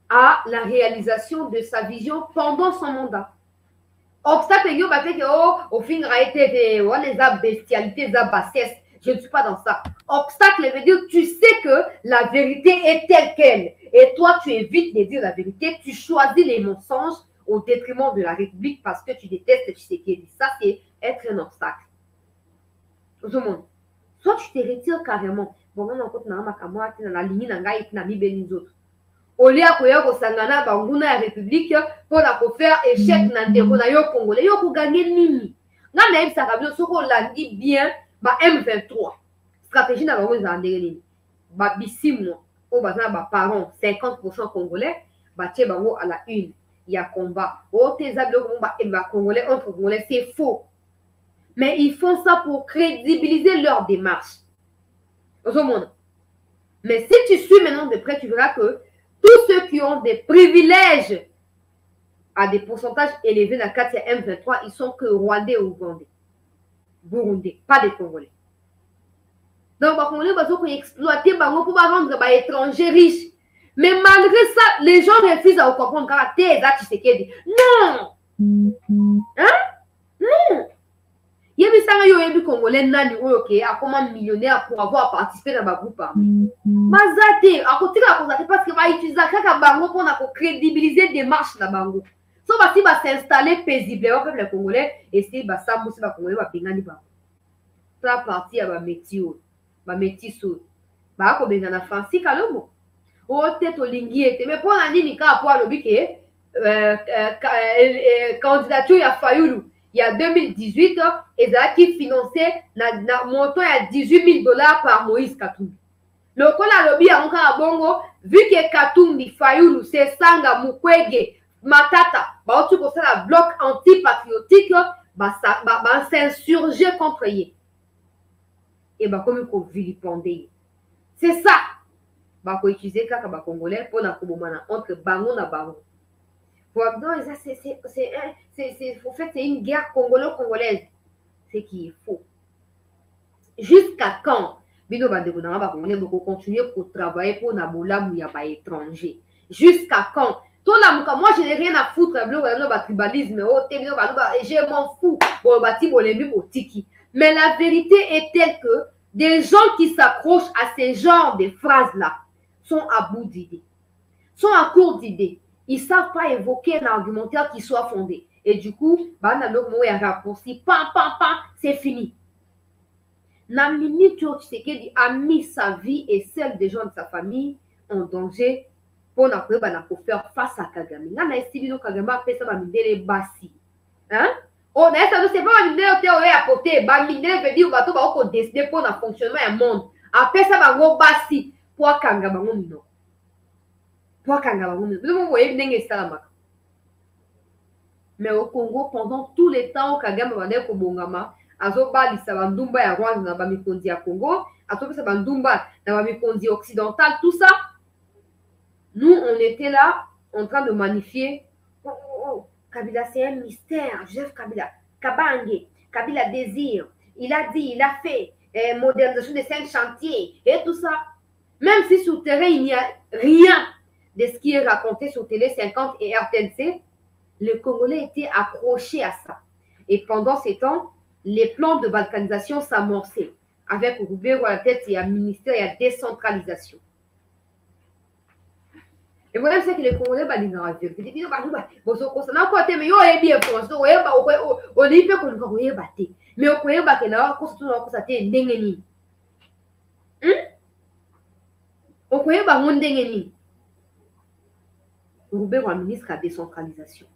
à la réalisation de sa vision pendant son mandat. Obstacle, au fin, les bestialités, les bassesses. Je ne suis pas dans ça. Obstacle veut dire que tu sais que la vérité est telle qu'elle. Et toi, tu évites de dire la vérité. Tu choisis les mensonges au détriment de la République parce que tu détestes Tshisekedi. Ça, c'est être un obstacle. Tout le monde. Soit tu te retires carrément. Bon, on a la ligne, au lieu de sangana banguna ya république pour la faire échec na ndeko na yo congolais yo ko gagner nini nga na ebisa kabilo soko landi bien ba M23 stratégie na bango za ndenge nini babisimu o baza ba parents 50% congolais batie bango à la une ya combat o teza biloko ba congolais entre congolais c'est faux mais ils font ça pour crédibiliser leur démarche ozomona mais si tu suis maintenant de près tu verras que tous ceux qui ont des privilèges à des pourcentages élevés dans 4 M23 ils sont que rwandais ou ougandais burundais pas des congolais. Donc, les Congolais vont exploiter pour rendre les étrangers riches. Mais malgré ça, les gens refusent à comprendre car t'es Tshisekedi. Non! Hein? Non! Il y a des Congolais qui sont millionnaires pour avoir participé dans le groupe. Mazate, à côté de la cause, parce que va utiliser un bango pour crédibiliser des marches dans bango. So, si va s'installer paisiblement avec les Congolais et si va s'amuser les Congolais va pingani bango. Ça partie à métier. Ba métiso ba ko benga na Francis Kalomo o tete olingi ete mais pour na nini ka po alobi ke candidature ya Fayulu il y a 2018 ezalaki financé na montant ya $18,000 par Moïse Katumbi lokola alobi yango kaka bongo vu que Katumbi Fayulu c'est Sanga Mukwege Matata baoti kosala bloc anti-patriotique ba s'insurger contre ye et bah comme qu'on vilipender c'est ça bah qu'on utiliser quand bah congolais pour la comomana entre bango na bango pour donc ça c'est en fait c'est une guerre congolaise c'est qui est faux jusqu'à quand bino bandeko na ba congolais beaucoup continuer pour travailler pour na bolamu ya ba étranger jusqu'à quand moi je n'ai rien à foutre ba tribalisme je m'en fous bon bati bolembi botiki. Mais la vérité est telle que des gens qui s'accrochent à ces genres de phrases-là sont à bout d'idées, sont à court d'idées. Ils ne savent pas évoquer un argumentaire qui soit fondé. Et du coup, raccourci, c'est fini. Namini Tshisekedi a mis sa vie et celle des gens de sa famille en danger pour faire face à Kagame. Nana estime Kagame a fait ça dans le bassi. Hein? Oh, mais ça ne c'est pas un mineur à côté. Bah, mineur veut dire bateau va au décider pour le fonctionnement du monde. Après ça, va go bassi pour kanga bango mino. Pour kanga bango mino. Vous voyez n'enge ça mais au Congo pendant tout le temps Kagame va dire ko bongama azo bali sa bandumba ya Rwanda na ba mikondi ya Congo, azo sa bandumba na ba mikondi occidental tout ça. Nous on était là en train de magnifier Kabila, c'est un mystère. Joseph Kabila. Kabange. Kabila désire. Il a dit, il a fait modernisation des 5 chantiers et tout ça. Même si sur le terrain, il n'y a rien de ce qui est raconté sur Télé 50 et RTNC, les Congolais étaient accrochés à ça. Et pendant ces temps, les plans de balkanisation s'amorçaient. Avec Roubero à la tête, il y a ministère, il y a décentralisation. Et voilà, c'est que les Congolais vont dire la vérité. Mais yo, mais au Koye Bakena, Ndengeni. Au Koye Ndengeni. Roubert un ministre à décentralisation.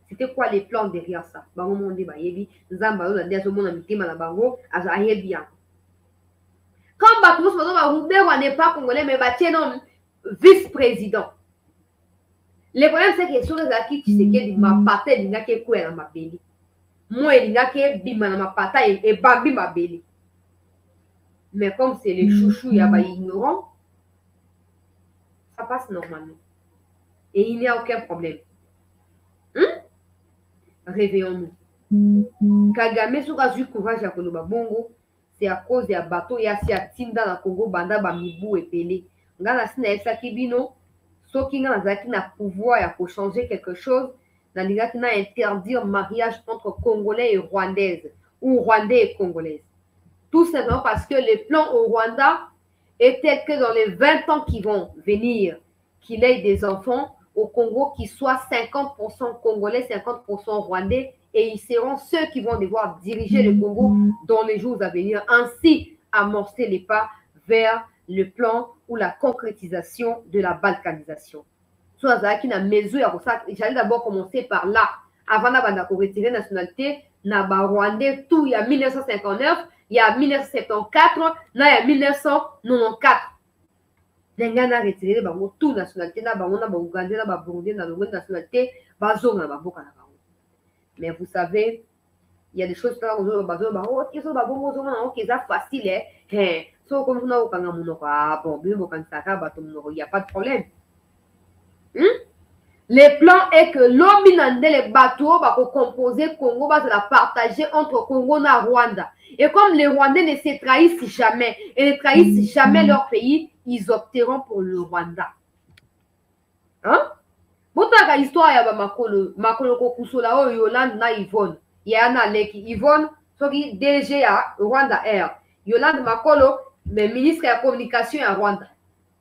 C'était quoi les plans derrière ça? Bango monde bayebi, Zamba la dia monde mitema na bango, ayebi bien. Quand Bakous Roubert n'est pas congolais mais non vice-président. Le problème c'est que sur les acquis qui se qui ma pata linga ke ko na mabeli. Moi linga ke bima na ma pata et bambi mabeli. Mais comme c'est les chouchous ya ba ignorants, ça passe normalement. Et il n'y a aucun problème. Réveillons-nous. Kagame soka zu courage ya koloba bongo, c'est à cause ya bateau ya si atinda na Congo banda ba mibu epele. Ngana sina esa kibino. Soki nga nazalaki na pouvoir pour changer quelque chose, nalingaki na interdire mariage entre Congolais et Rwandaises ou Rwandais et Congolaises. Tout simplement parce que les plans au Rwanda étaient que dans les 20 ans qui vont venir, qu'il ait des enfants au Congo qui soient 50% Congolais, 50% Rwandais, et ils seront ceux qui vont devoir diriger le Congo dans les jours à venir, ainsi amorcer les pas vers le plan ou la concrétisation de la balkanisation. J'allais d'abord commencer par là. Avant de retirer la nationalité, na ba Rwandais tout il y a 1959, il y a 1974, il y a 1994. Nenga na retiré bango tout nationalité na bango na ba Ougandais na ba Burundais na longo nationalité bazonga na baboka na bango. Mais vous savez, il y a des choses là où bazo ba oh kiso ba bongo zo na ok ça facile eh so comme vous na okanga monoko ah bon bien bokansaka bato monoko il y a pas de problème. Le plan est que l'homme les bateaux va composer Congo va se la partager entre Congo et Rwanda. Et comme les Rwandais ne se trahissent jamais et ne trahissent jamais leur pays, ils opteront pour le Rwanda. Hein? Botaka histoire ya makolo kokusola o Yolande na Yvonne. Yana leki Yvonne soki DG ya Rwanda Air. Yolande makolo mais ministre ya communication ya Rwanda.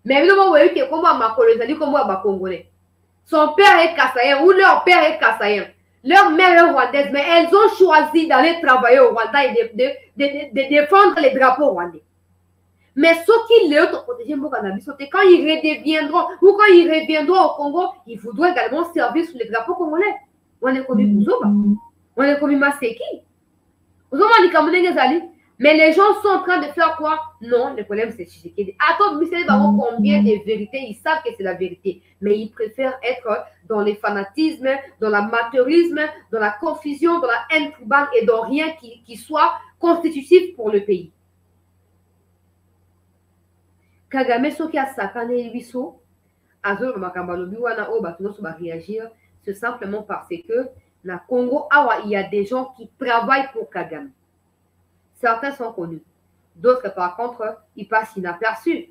Mais évidemment vous voyez que comment makolo ezali comme ba congolais. Son père est kassaïen ou leur père est kassaïen. Leur mère est rwandaise, mais elles ont choisi d'aller travailler au Rwanda et de défendre les drapeaux rwandais. Mais ceux qui les ont protégés, quand ils redeviendront ou quand ils reviendront au Congo, ils voudront également servir sous les drapeaux congolais. On est comme Bouzoba, on est comme Maseki. Mais les gens sont en train de faire quoi? Non, le problème c'est Tshisekedi. Attends, mais c'est combien de vérités? Ils savent que c'est la vérité. Mais ils préfèrent être dans les fanatismes, dans l'amateurisme, dans la confusion, dans la haine tribale et dans rien qui soit constitutif pour le pays. Kagame soki a sakane biso, azor makambalobi wana o batunoso ba réagir, c'est simplement parce que na Congo awa il y a des gens qui travaillent pour Kagame. Certains sont connus. D'autres, par contre, ils passent inaperçus.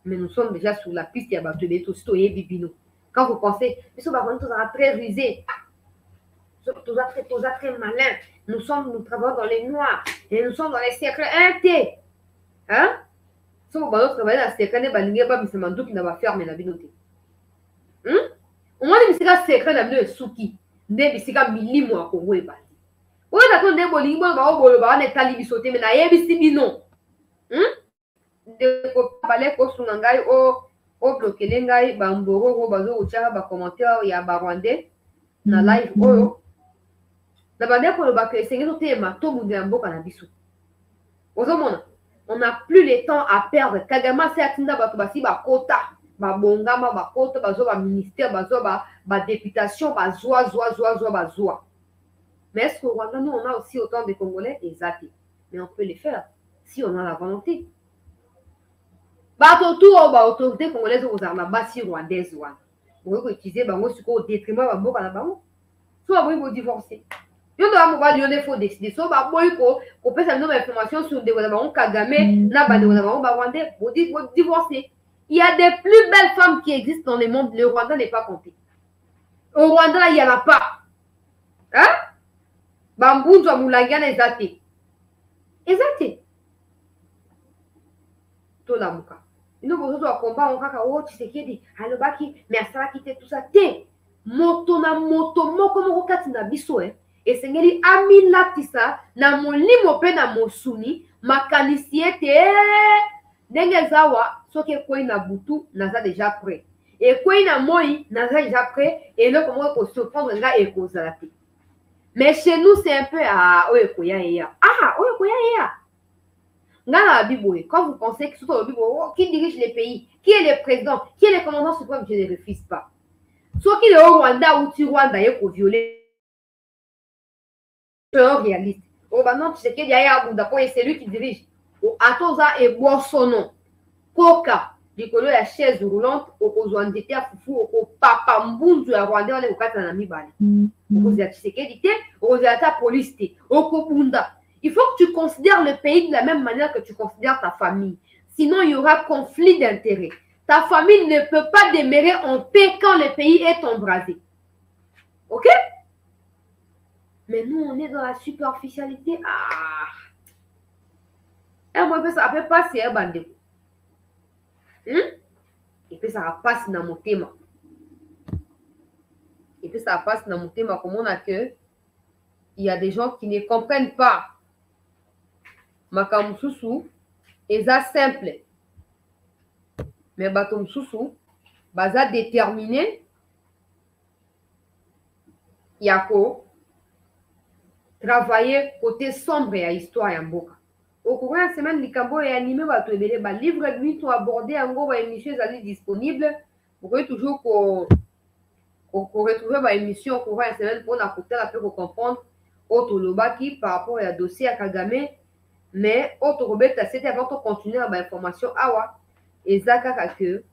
Mais nous sommes déjà sur la piste de Batebeto, Stoye, Bibino. Quand vous pensez, nous sommes très rusés, très malins. Nous travaillons dans les noirs. Et nous sommes dans les secrets intés. Hein? Si vous travaillez dans les secrets, vous allez qui n'a fermé la binote. Au moins, vous avez un secret de Souki. Vous avez un millimètre à Congo et Bali. Oui, d'accord, des bolingos, on est allé sauter, mais naïe, c'est non. De parler pour son langage, au bloqué l'engagement, bamboro, bazo, ou tchara, ba commentaire, ya ba rwandais, na live, na bande pour le bac, c'est que tout est ma, tout le monde est en boca na bisou. On n'a plus le temps à perdre. Kagama, c'est atinda, basi, ba kota, ba bongama, ba kota, bazo, ba ministère, bazo, ba députation, ba zoa. Mais est-ce qu'au Rwanda, nous, on a aussi autant de Congolais? Exact. Mais on peut les faire si on a la volonté. Autorité congolaise aux armes, basi rwandaise. Vous pouvez utiliser au détriment de Mboka na bango. Soit vous divorcer. Yo il faut décider. Soit vous peut savoir des informations sur des Kagame, na ba rwandais, vous divorcer. Il y a des plus belles femmes qui existent dans le monde. Le Rwanda n'est pas compté. Au Rwanda, il n'y en a pas. Hein? Bambunzwa mulangana ezate. Ezate. Tola muka. Ino bozozo wa komba onkaka o Tshisekedi alobaki mais asalaki te tout ça te. Moto moko kati na biso esengeli amilatisa na molimo pe na mosuni makanisi ete ndenge zawa soki ekoi na butu naza déjà prêt. Ekoi na moi naza déjà prêt et eloko moko kosurprendre nga ekozala te. Mais chez nous, c'est un peu ah, Oyekoya. Quand vous pensez que qui dirige les pays, qui est le président, qui est le commandant suprême, je ne refuse pas. Soit qu'il est au Rwanda ou tu Rwanda, il est pour violer. C'est un réaliste. Oh, bah non, tu sais qu'il y a un Bunda, c'est lui qui dirige. Atoza et Boissonon. Koka. Likolo ya chaise roulante okozwa nzete ya fufu okopapa mbunzu ya Rwanda wale kokata na mibale okozwa Tshisekedi te okozwa ta police te okobunda. Il faut que tu considères le pays de la même manière que tu considères ta famille, sinon il y aura conflit d'intérêts. Ta famille ne peut pas demeurer en paix quand le pays est embrasé. Ok? Mais nous on est dans la superficialité. Moi ça peut passer un bandit. Et puis ça passe dans mon thème. Comme on a que il y a des gens qui ne comprennent pas. Makamususu, et ça simple. Mais Batomsusu, baza déterminé. Yako, travailler côté sombre et à histoire et en boka. Au courant de la semaine, Likambo est animé par tout le monde. Livre de nuit sont abordés en gros, émission est disponible. Vous pouvez toujours retrouver ma émission au courant de la semaine pour écouter la pour comprendre autre lobaki par rapport à dossier à Kagame. Mais autre Robert, c'était avant de continuer à l'information. Awa, et Zaka que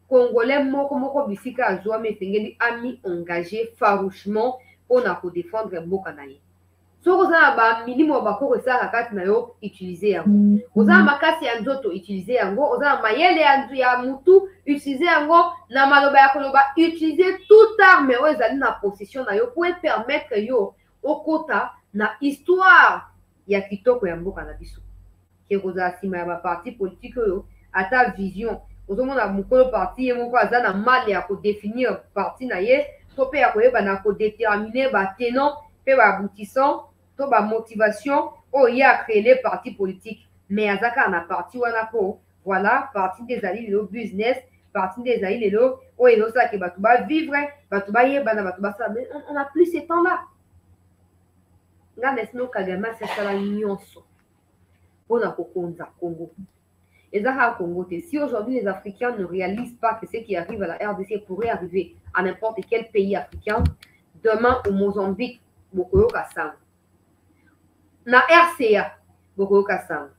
Congolais moko bisika azwa metengeli ami engagé farouchement pour défendre Mbokanaye. So oza ba minimo bako resala kati na yo utiliser yango. Oza makasi ya nzoto utiliser yango, oza mayele ya mutu utiliser yango, na maloba ya koloba utiliser toute arme oyo ezali na possession na yo pour permettre yo okota na histoire ya kitoko ya mboka na biso. Ke kozala nsima ya baparti politique oyo ata vision ozomona mokolo parti ye moko aza na mal ya kodéfinir parti na ye to mpe ya koyeba na kodétermine batenant mpe baboutissant to bamotivation oyo ye acréele parti politique mais aza kaka na parti wana mpo voilà parti nde ezali lelo business parti nde ezali lelo oyo ezosalaka bato bavivre bato bayebana bato basala mais on a plus ce temps là nga na esino Kagame asala nyonso mpona kokonza Congo. Et ça, Congo, si aujourd'hui les Africains ne réalisent pas que ce qui arrive à la RDC pourrait arriver à n'importe quel pays africain, demain au Mozambique, Bokoyo Kassam. Na RCA, Bokoyo Kassam.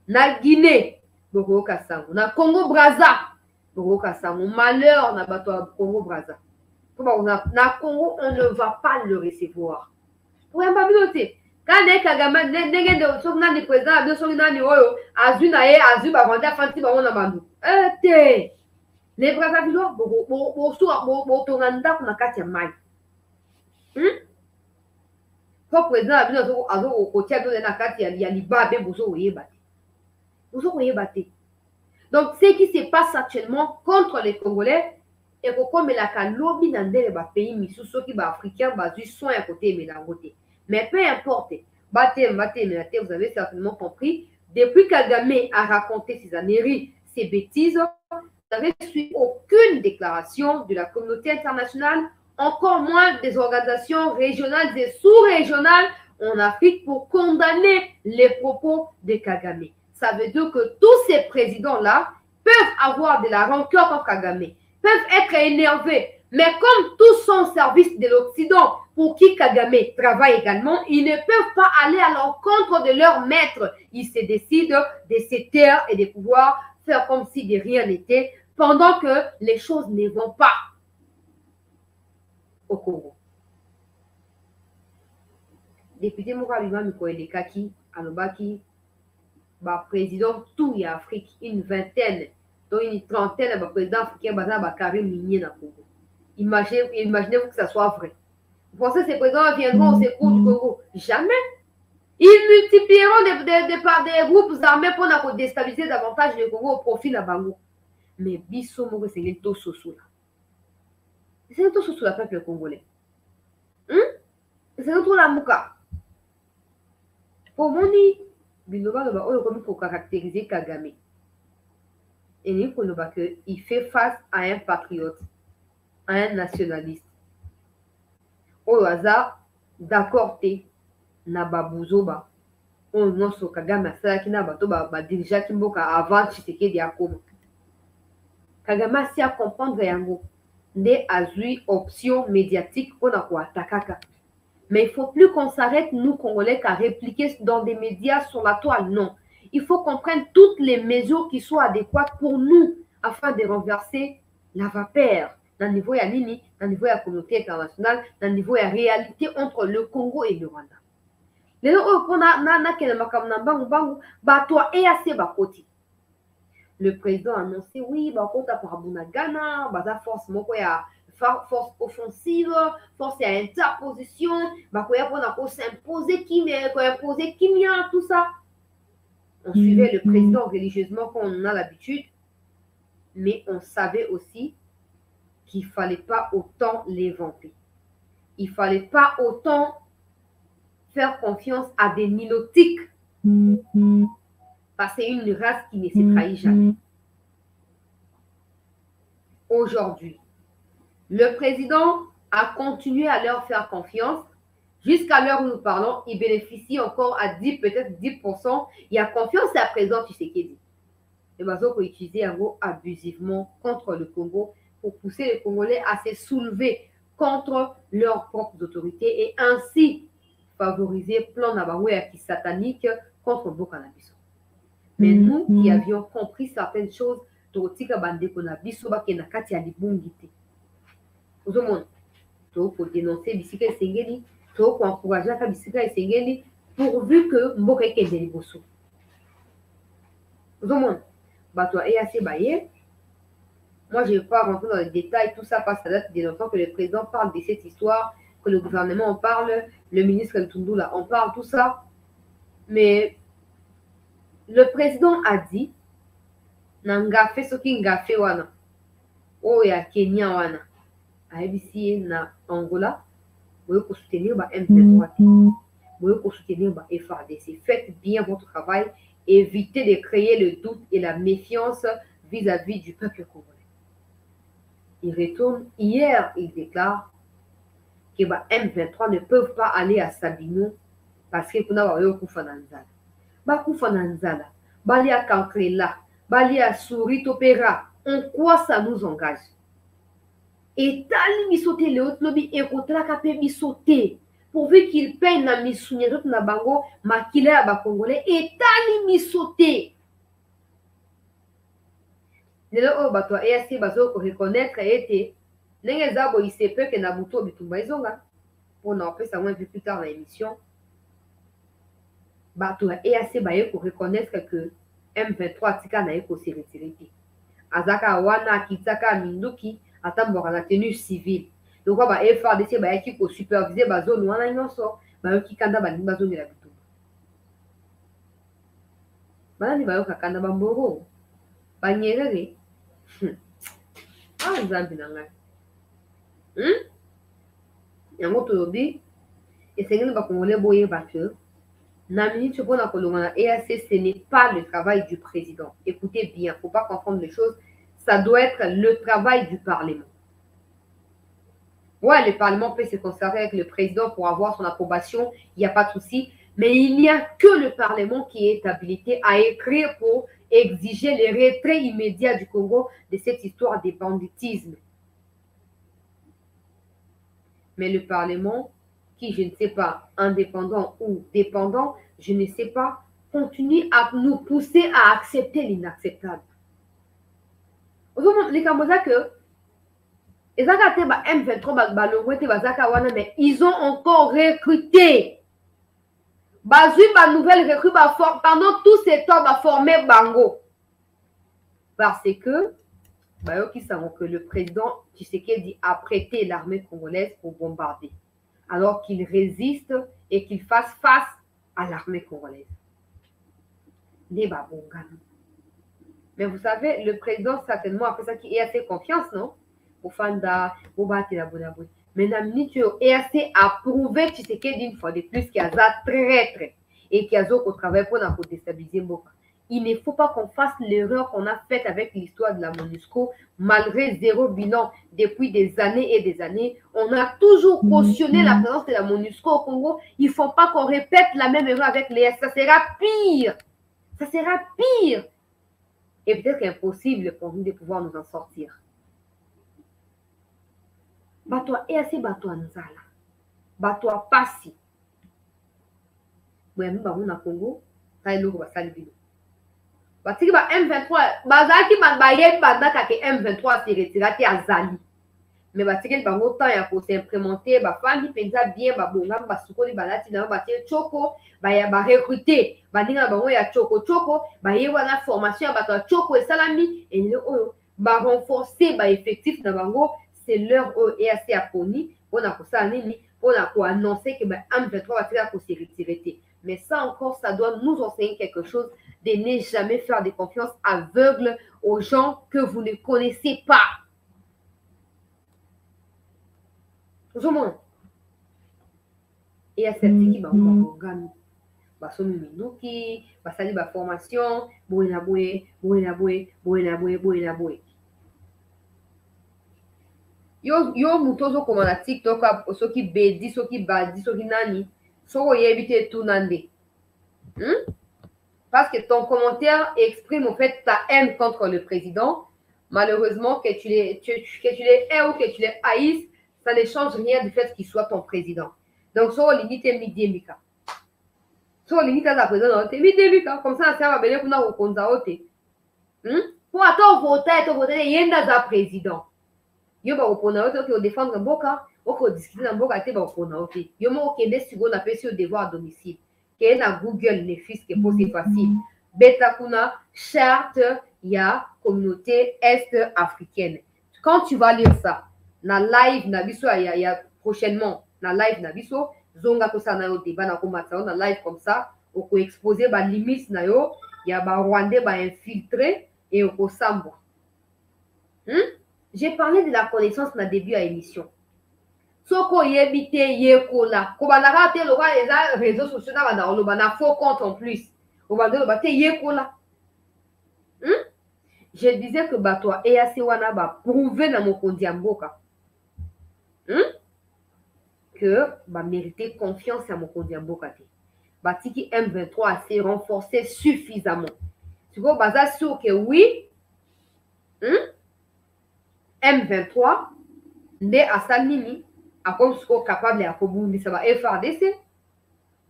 Na Guinée, Bokoyo Kassam. Na Congo Brazza, Bokoyo Kassam. Malheur, na bato Congo Brazza. Na Congo, on ne va pas le recevoir. Pour un babiloté. Quand Kagame ndenge de soki nani président abio soki nani oyo azwi na ye azwi bavandi afanti bango na bandu te les Brazzavillois botonga ndako na kati ya mai po président abino azokotia dole na kati ya libabe bozokoyeba te donc ce qui se passe actuellement contre les Congolais ekokomelaka lobi na ndele bapays misusu soki baafricain bazwi soin ya kotemela yango te. Mais peu importe, vous avez certainement compris, depuis Kagame a raconté ses âneries, ses bêtises, vous n'avez suivi aucune déclaration de la communauté internationale, encore moins des organisations régionales et sous-régionales en Afrique pour condamner les propos de Kagame. Ça veut dire que tous ces présidents-là peuvent avoir de la rancœur contre Kagame, peuvent être énervés, mais comme tous sont au service de l'Occident, pour qui Kagame travaille également, ils ne peuvent pas aller à l'encontre de leur maître. Ils se décident de se taire et de pouvoir faire comme si de rien n'était, pendant que les choses ne vont pas au Congo. Député Moukabima Mikoelekaki, Alobaki, président tout y Afrique, une vingtaine, dont une trentaine de présidents africains basés à Karim minier dans le Congo. Imaginez-vous que ça soit vrai. Vous pensez que ces présidents viendront au secours du Congo? Jamais. Ils multiplieront des groupes armés pour déstabiliser davantage le Congo au profit de la Bango. Mais biso moko c'est le taux social. C'est le taux social peuple congolais. C'est le taux la mouka. Pour moi, il caractériser Kagame. Et il fait face à un patriote, à un nationaliste. Au hasard, d'accord, na babuzoba. On non so Kagame asalaki na bato dirigaki mboka avant Tshisekedi akoma. Kagame si a comprendre yango nde azui option médiatique pour na koatakaka. Mais il faut plus qu'on s'arrête, nous Congolais, qu'à répliquer dans des médias sur la toile. Non. Il faut qu'on prenne toutes les mesures qui soient adéquates pour nous afin de renverser la vapeur dans le niveau de la Nini, dans le niveau de la communauté internationale, dans le niveau de la réalité entre le Congo et le Rwanda. Le président a annoncé, oui, par Bunagana, force offensive, force à interposition, pour s'imposer Kimia, tout ça. On suivait le président religieusement comme on a l'habitude, mais on savait aussi qu'il ne fallait pas autant les vanter. Il ne fallait pas autant faire confiance à des nilotiques, parce que c'est une race qui ne se trahit jamais. Aujourd'hui, le président a continué à leur faire confiance Jusqu'à l'heure où nous parlons, il bénéficie encore à 10, peut-être 10%. Il y a confiance à présent, tu sais qu'il dit. Les bateaux pour utiliser abusivement contre le Congo pour pousser les Congolais à se soulever contre leurs propres autorités et ainsi favoriser plan Nabaoué qui satanique contre Burkina Faso. Mais nous qui avions compris certaines choses, totika bandeko na biso bakena kati ya libungi te. Ozomona, pour dénoncer bisika esengeli, pour encourager ka bisika esengeli pourvu que mboka ekende liboso. Ozomona, bato EAC baye. Moi, je ne vais pas rentrer dans les détails, tout ça parce que ça date des longtemps que le président parle de cette histoire, que le gouvernement en parle, le ministre Ntundula en parle, tout ça. Mais le président a dit, Nanga fait ce qu'il a fait wana, oh ya Kenya wana, a ici na Angola, vous pouvez soutenir M23, vous pouvez soutenir FARDC. Faites bien votre travail, évitez de créer le doute et la méfiance vis-à-vis du peuple congolais. Il retourne. Hier, il déclare que M23 ne peuvent pas aller à Sabino parce que pour n'avoir eu Koufananzala. Koufananzala, Bali à Kankrela, Bali à Sourit Opéra. En quoi ça nous engage? Et tali misoté le autres lobby et contre la capé misoté. Pourvu qu'il paye na misounyerot na bango, makile à Bakongolais et tali misoté. Lelo oyo bato ya EAC bazokoreconnaître ete ndenge eza boye se peut ke na butu bitumba ezonga mpona opesa ngo un peu plus tard na émission bato ya EAC baye koreconnaître que M23 atika na ye koseretire te azaka wana akitaka minduki atambwaka na tenue civile lokwa ba FARDC bayaki kosupervise bazone wana nyonso bayoki kanda balingi bazongela bitumba banani bayoka kanda bamboro banyerere nzambi na ngai yango tolobi esengeli bakongolais boyeba ke na minute mpona kolonga na EAC ce n'est pas le travail du président. Écoutez bien, il ne faut pas confondre les choses, ça doit être le travail du Parlement. Ouais, le Parlement peut se concerter avec le président pour avoir son approbation, il n'y a pas de souci, mais il n'y a que le Parlement qui est habilité à écrire pour exiger le retrait immédiat du Congo de cette histoire de banditisme. Mais le Parlement, qui, je ne sais pas, indépendant ou dépendant, je ne sais pas, continue à nous pousser à accepter l'inacceptable. Les Cambodgiens que M23, mais ils ont encore recruté. Bazui, ma nouvelle recrue, pendant tout ce temps, va former Bango. Parce que le président Tshisekedi a prêté l'armée congolaise pour bombarder, alors qu'il résiste et qu'il fasse face à l'armée congolaise. Mais vous savez, le président certainement après ça qui est assez confiance, non? Mais la minute EAC a prouvé Tshisekedi une fois de plus qu'il y a traître et qu'il y a au travail pour déstabiliser Mboka. Il ne faut pas qu'on fasse l'erreur qu'on a faite avec l'histoire de la MONUSCO. Malgré zéro bilan depuis des années et des années, on a toujours cautionné la présence de la MONUSCO au Congo. Il ne faut pas qu'on répète la même erreur avec les S. Ça sera pire. Ça sera pire. Et peut-être impossible pour nous de pouvoir nous en sortir. Batwa EAC, batwa Nzala, batwa Pasi. Boyami bango na Congo, taïloko basali bino. Batiki ba M23, bazaki baye bandaka ke M23 se retirate azali. Mais batiki bango temps ya ko s'implémenter, bafandi penza bien babonga basukoli balati na batie choko, baya ba recruter, bandinga bango ya choko, baye wana formation ya batwa choko esalami et le oyo ba renforcer ba effectif na bango. C'est l'heure où EAC a poni, on a annoncé que M23 va se retirer. Mais ça encore, ça doit nous enseigner quelque chose de ne jamais faire de confiance aveugle aux gens que vous ne connaissez pas. EAC qui va organiser. Basomi minuki, basali ba formation, boye. Yo mutozo comme na TikTok, soki bedi, soki badi, soki nani, so yebite tout nande. Parce que ton commentaire exprime en fait ta haine contre le président. Malheureusement, que tu les aies ou que tu les haïsses, ça ne change rien du fait qu'il soit ton président. Donc, so limite midi mika. So limite à président, midi mika. Comme ça, ça va venir pour nous reconnaître. Pour attendre voter, yenda za président. Yo ba reconnaître que défendre mboka, oko discuter na mboka te ba reconnaître. Yo mo kende sigo na pesi au devoir à domicile. Que na Google ne fils que pour c'est facile. Beta kuna charte ya communauté est-africaine. Quand tu vas lire ça, na live na biso ya prochainement na live na biso zonga ko ça na yo débat na ko matsa na live comme ça, oko exposer ba limite na yo ya ba Rwandais ba infiltré et oko sambwa. J'ai parlé de la connaissance na début à émission. Soko yebite yekola. Kobanaka te loba les réseaux sociaux na bana loba na faux compte en plus. Obande loba te yekola. Je disais que toi EAC wana ba prouver na mokondi mboka. Que ba mériter confiance à mokondi mboka te. Ba tiki M23 a s'est renforcé suffisamment. Tu vois baza sûr que oui. M23 nde asalini akom siko capable ya kobundisa ba FRDC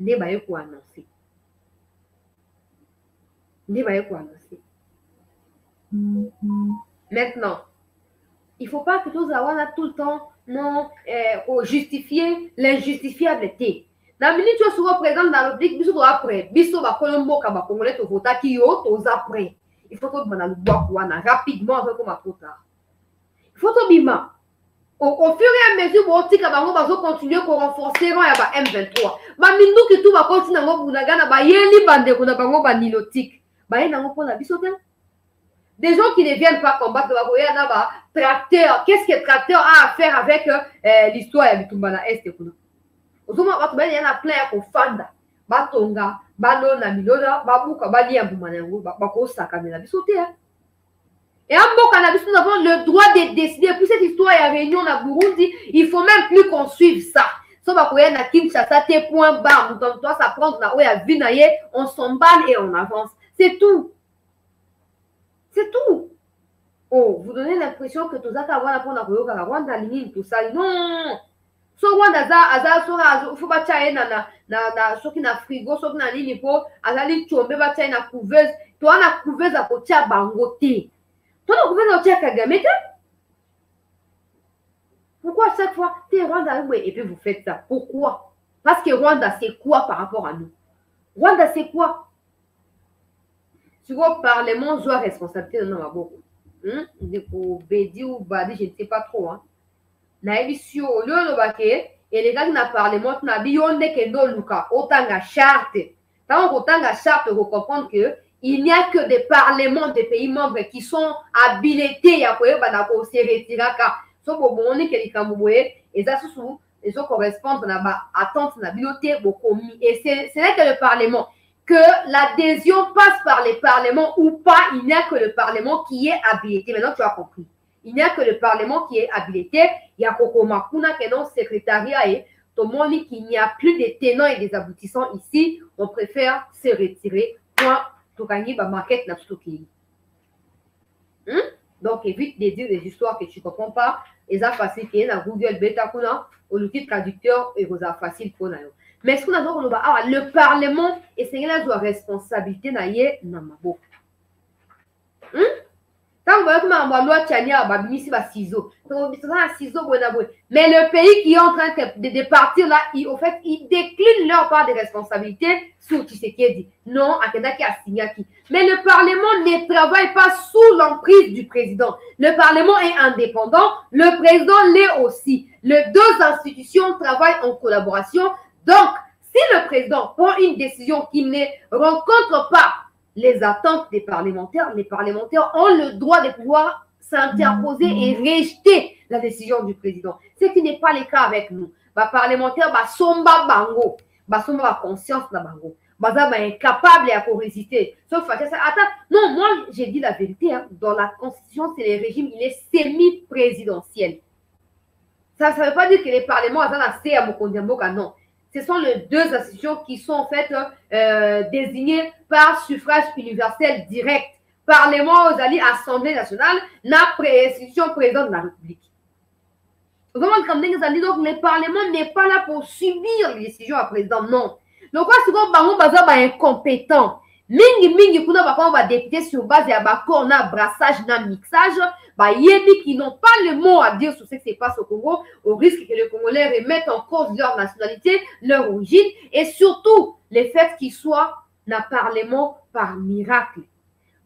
nde baye ko annoncer. Maintenant, il ne faut pas que tous avoir tout le temps non justifier l'injustifiable. Dans minute tu souvent présent dans le public, biso après, biso ba kolombo ka ba congolais to vota ki yo to après. Il faut que bana le bois rapidement avant comme trop tard. Il faut to bima. Au fur et à mesure, on va continuer à renforcer le M23. Mais nous qui tout va continuer à des gens qui ne viennent pas combattre tracteur. Qu'est-ce que tracteur a à faire avec l'histoire de Tumbana Est? Il y en a plein qui fanda. Batonga, balona, milona, babuka, balia, bumanango, bakosaka, mais la bisoté. Et en Cannabis, nous avons le droit de décider. Pour cette histoire, il y a réunion à Burundi, il ne faut même plus qu'on suive ça. Sauf que y a Kinshasa, t'es point barre, donc toi, ça prend on s'emballe et on avance. C'est tout. C'est tout. Oh, vous donnez l'impression que tout ça, tu vas prendre la Rwanda, tout ça. Non. So Rwanda, il faut pas changer na frigo, so na ligne pour, azali chombe, ba changer na couveuse. Toi, na couveuse à côté à bangoté. Toi, vous pouvez dire Kagame. Pourquoi à chaque fois, t'es Rwanda, oui, et puis vous faites ça? Pourquoi? Parce que Rwanda, c'est quoi par rapport à nous? Rwanda, c'est quoi? Tu vois, Parlement, je dois responsabilité de nos beaucoup. Pour Bédi ou Badi, je ne sais pas trop. Naïbi sur le baquet, et les gars qui n'ont Parlement, n'a bionde que no luka, autant la charte. Autant la charte, vous comprenez que il n'y a que des parlements des pays membres qui sont habilités à pouvoir se retirer. So bon que les Camboué et ça sous les autres correspondent à attente na biloté beaucoup. Et c'est là que le Parlement, que l'adhésion passe par les parlements ou pas, il n'y a que le Parlement qui est habilité. Maintenant tu as compris. Il n'y a que le Parlement qui est habilité. Il y a Koko Makuna qui est dans le secrétariat et tout le monde dit qu'il n'y a plus de tenants et des aboutissants ici. On préfère se retirer. Point. Donc évite de dire des histoires que tu ne comprends pas. Et ça facile qu'il y a Google Beta Kuna ou l'outil traducteur et vous a facile pour nous. Mais ce qu'on a donc le Parlement et c'est là la responsabilité naie namabo. Tant que ma loi Tchania va venir ici ciseaux. Mais le pays qui est en train de partir là, au fait, ils déclinent leur part de responsabilité sur Tshisekedi. Non, Akenda qui a signé qui. Mais le Parlement ne travaille pas sous l'emprise du président. Le Parlement est indépendant, le président l'est aussi. Les deux institutions travaillent en collaboration. Donc, si le président prend une décision qui ne rencontre pas les attentes des parlementaires, les parlementaires ont le droit de pouvoir s'interposer et rejeter la décision du président. Ce qui n'est pas le cas avec nous. Les parlementaires, somba bango, somba conscience na bango, incapable à résister. Sauf que ça, attends, non, moi j'ai dit la vérité. Dans la constitution, c'est le régime, il est semi-présidentiel. Ça ne veut pas dire que les parlements ont assez à Mokondemboka, non. Ce sont les deux institutions qui sont en fait désignées par suffrage universel direct. Parlement aux alliés, Assemblée nationale, na institution présidente de la République. Donc, le Parlement n'est pas là pour subir les décisions à président, non. Donc, quand on est incompétent, mingi, on va député sur base de on a brassage, na mixage, qui n'ont pas le mot à dire sur ce qui se passe au Congo, au risque que les Congolais remettent en cause leur nationalité, leur origine, et surtout, le fait qu'ils soient dans le Parlement par miracle.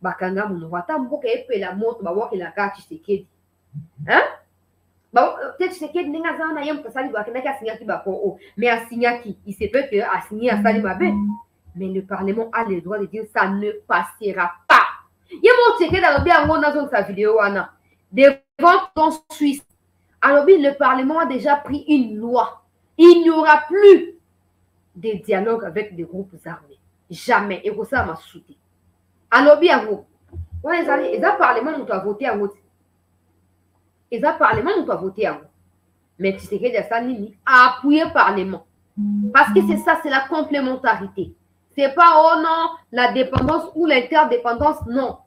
Bakanga Mounouata, Mboka et la montre, Bawa et la carte Tshisekedi. Hein? Peut-être Tshisekedi n'est pas un homme qui a signé mais a signé qui? Il se peut qu'il a signé à Salim Abe. Mais le Parlement a le droit de dire ça ne passera pas. Il y a mon Tshisekedi dans sa vidéo, devant ton Suisse. Alors, le Parlement a déjà pris une loi. Il n'y aura plus de dialogue avec des groupes armés. Jamais. Et ça m'a soutenu. Alors, bien, vous. Les Parlement ont voté à voter. Les Parlement ont voté à vous. Mais Tshisekedi a appuyé le Parlement. Parce que c'est ça, c'est la complémentarité. C'est pas, oh non, la dépendance ou l'interdépendance, non.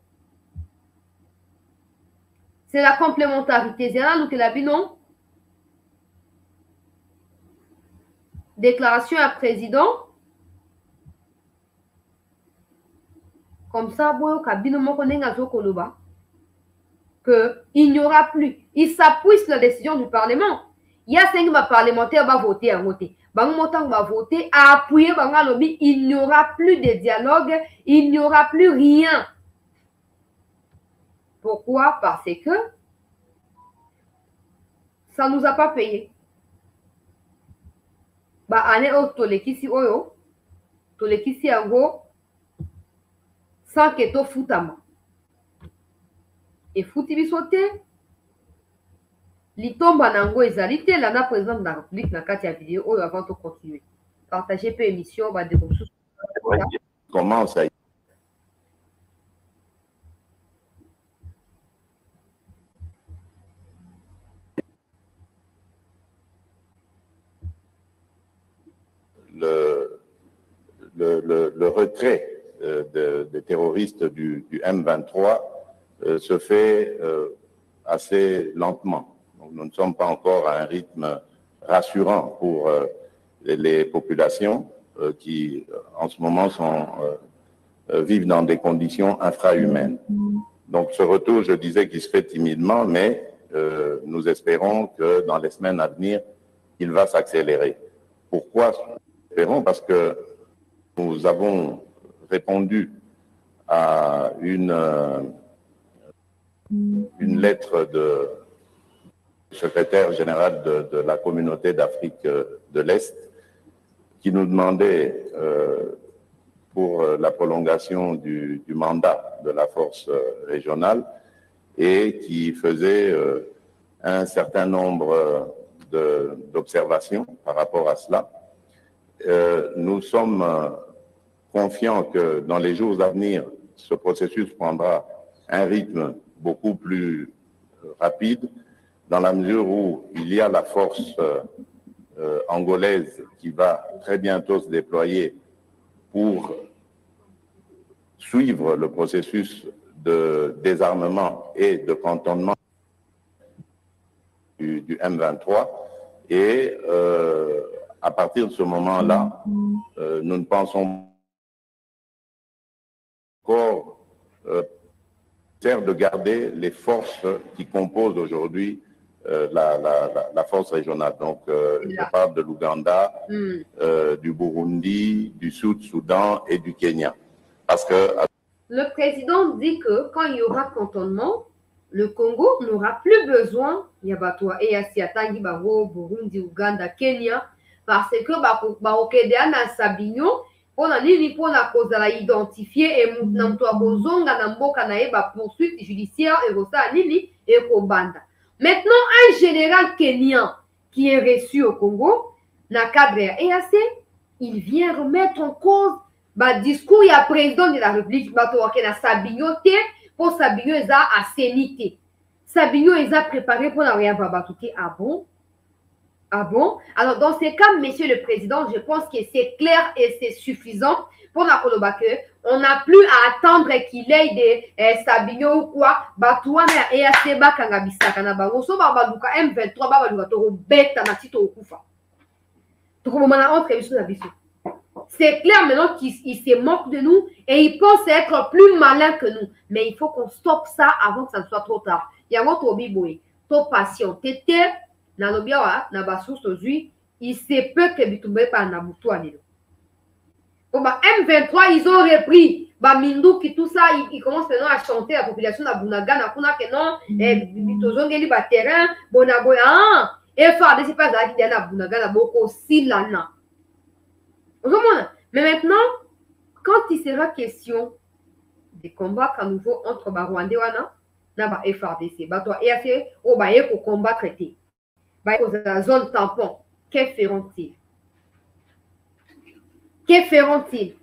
C'est la complémentarité. C'est là nous que la vie, non? Déclaration à président. Comme ça, qu'il n'y aura plus. Il s'appuie sur la décision du Parlement. Il y a 5 parlementaires qui vont voter à voter. Va voter à appuyer il n'y aura plus de dialogue, il n'y aura plus rien. Pourquoi? Parce que ça ne nous a pas payé. Année au tolekisi oyo, tolekisi yango sans que to futama. Et futi bisote, litomba nango ezali te, la président de la République na kati ya vidéo oyo avant de continuer. Partagez peu émission, comment ça le retrait des terroristes du M23 se fait assez lentement. Donc, nous ne sommes pas encore à un rythme rassurant pour les populations qui, en ce moment, vivent dans des conditions infrahumaines. Donc, ce retour, je disais qu'il se fait timidement, mais nous espérons que dans les semaines à venir, il va s'accélérer. Pourquoi espérons? Parce que nous avons répondu à une lettre de secrétaire général de la communauté d'Afrique de l'Est qui nous demandait pour la prolongation du mandat de la force régionale et qui faisait un certain nombre d'observations par rapport à cela. Nous sommes confiants que dans les jours à venir, ce processus prendra un rythme beaucoup plus rapide, dans la mesure où il y a la force angolaise qui va très bientôt se déployer pour suivre le processus de désarmement et de cantonnement du M23. Et à partir de ce moment-là, nous ne pensons encore de garder les forces qui composent aujourd'hui la force régionale. Donc, je parle de l'Ouganda, du Burundi, du Sud-Soudan et du Kenya. Parce que le président dit que quand il y aura cantonnement, le Congo n'aura plus besoin Yabatwa et Asiatangi Bango, Burundi, Ouganda, Kenya, parce que Baokedea na Sabinyo, on a nini pour la cause à identifier et Moutnamtoa Bozonga Namboka Naeba poursuite judiciaire et Rosa Nini et Kobanda. Maintenant, un général kenyan qui est reçu au Congo, na cadre EAC, il vient remettre en cause le discours du président de la République, na Sabinyo te, pour Sabinyo eza assénité. Sabinyo eza préparé pour la rien babatouté. Ah bon? Ah bon? Alors, dans ces cas, Monsieur le Président, je pense que c'est clair et c'est suffisant pour la Kolobake. On n'a plus à attendre qu'il ait des Sabino ou quoi. Batouane et Aseba Kangabisaka na bango. So babaluka M23 babaluka toro beta na tito okufa. Toko momana entre biso na biso. C'est clair maintenant qu'il se moque de nous et il pense être plus malin que nous. Mais il faut qu'on stoppe ça avant que ça ne soit trop tard. Yango tobi boy, to patient, tété na lobiawa na basource aujourd'hui, il se peut que bitumbe pa na butu anelo. Bon bah M23 ils ont repris bah Minduki tout ça ils commencent maintenant à chanter la population na Bunaga na kuna que non bitozongeli ba terrain bona boya et FARDC c'est pas ça qui na Bunaga na boko silana. Mais maintenant, quand il sera question de combattre à nouveau entre Rwandais et FARDC, et pour combattre la zone tampon, que feront-ils? Que feront-ils?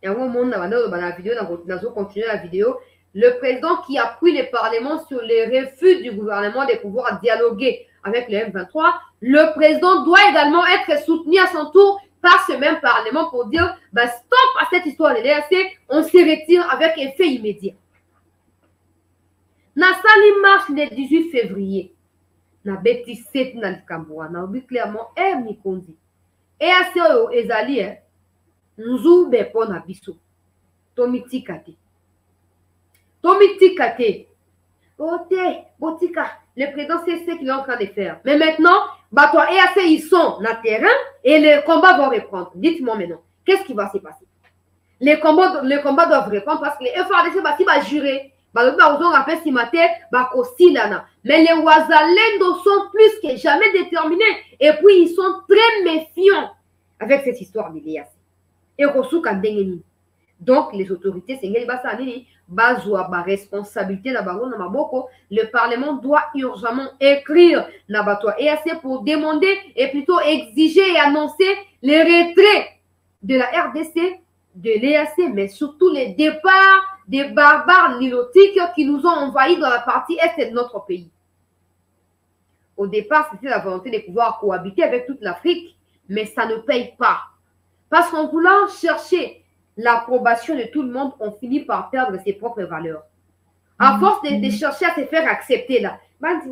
Il y a un moment dans la vidéo, dans continuer la vidéo, le président qui appuie le Parlement sur les refus du gouvernement de pouvoir dialoguer avec le M23, le président doit également être soutenu à son tour par ce même Parlement pour dire bah, stop à cette histoire de l'EAC, on se retire avec effet immédiat. Na sali marche le 18 février, na beti 7 na likamboa, na obi clairement mikondi. EAC oyo ezali nzu bepo na biso. Tomitikate. Tomitikate. Ote, botika. Le président sait ce qu'il est en train de faire. Mais maintenant, bah toi EAC, ils sont dans le terrain et les combats vont reprendre. Dites-moi maintenant, qu'est-ce qui va se passer? Les combats doivent reprendre parce que les FARDC va jurer. Mais les Ouazalendo sont plus que jamais déterminés. Et puis, ils sont très méfiants avec cette histoire de l'EAC. Et donc, les autorités, responsabilité le Parlement doit urgemment écrire EAC pour demander et plutôt exiger et annoncer les retraits de la RDC, de l'EAC, mais surtout les départs des barbares nilotiques qui nous ont envahis dans la partie est de notre pays. Au départ, c'était la volonté de pouvoir cohabiter avec toute l'Afrique, mais ça ne paye pas. Parce qu'en voulant chercher l'approbation de tout le monde, on finit par perdre ses propres valeurs. À force de chercher à se faire accepter là, baisser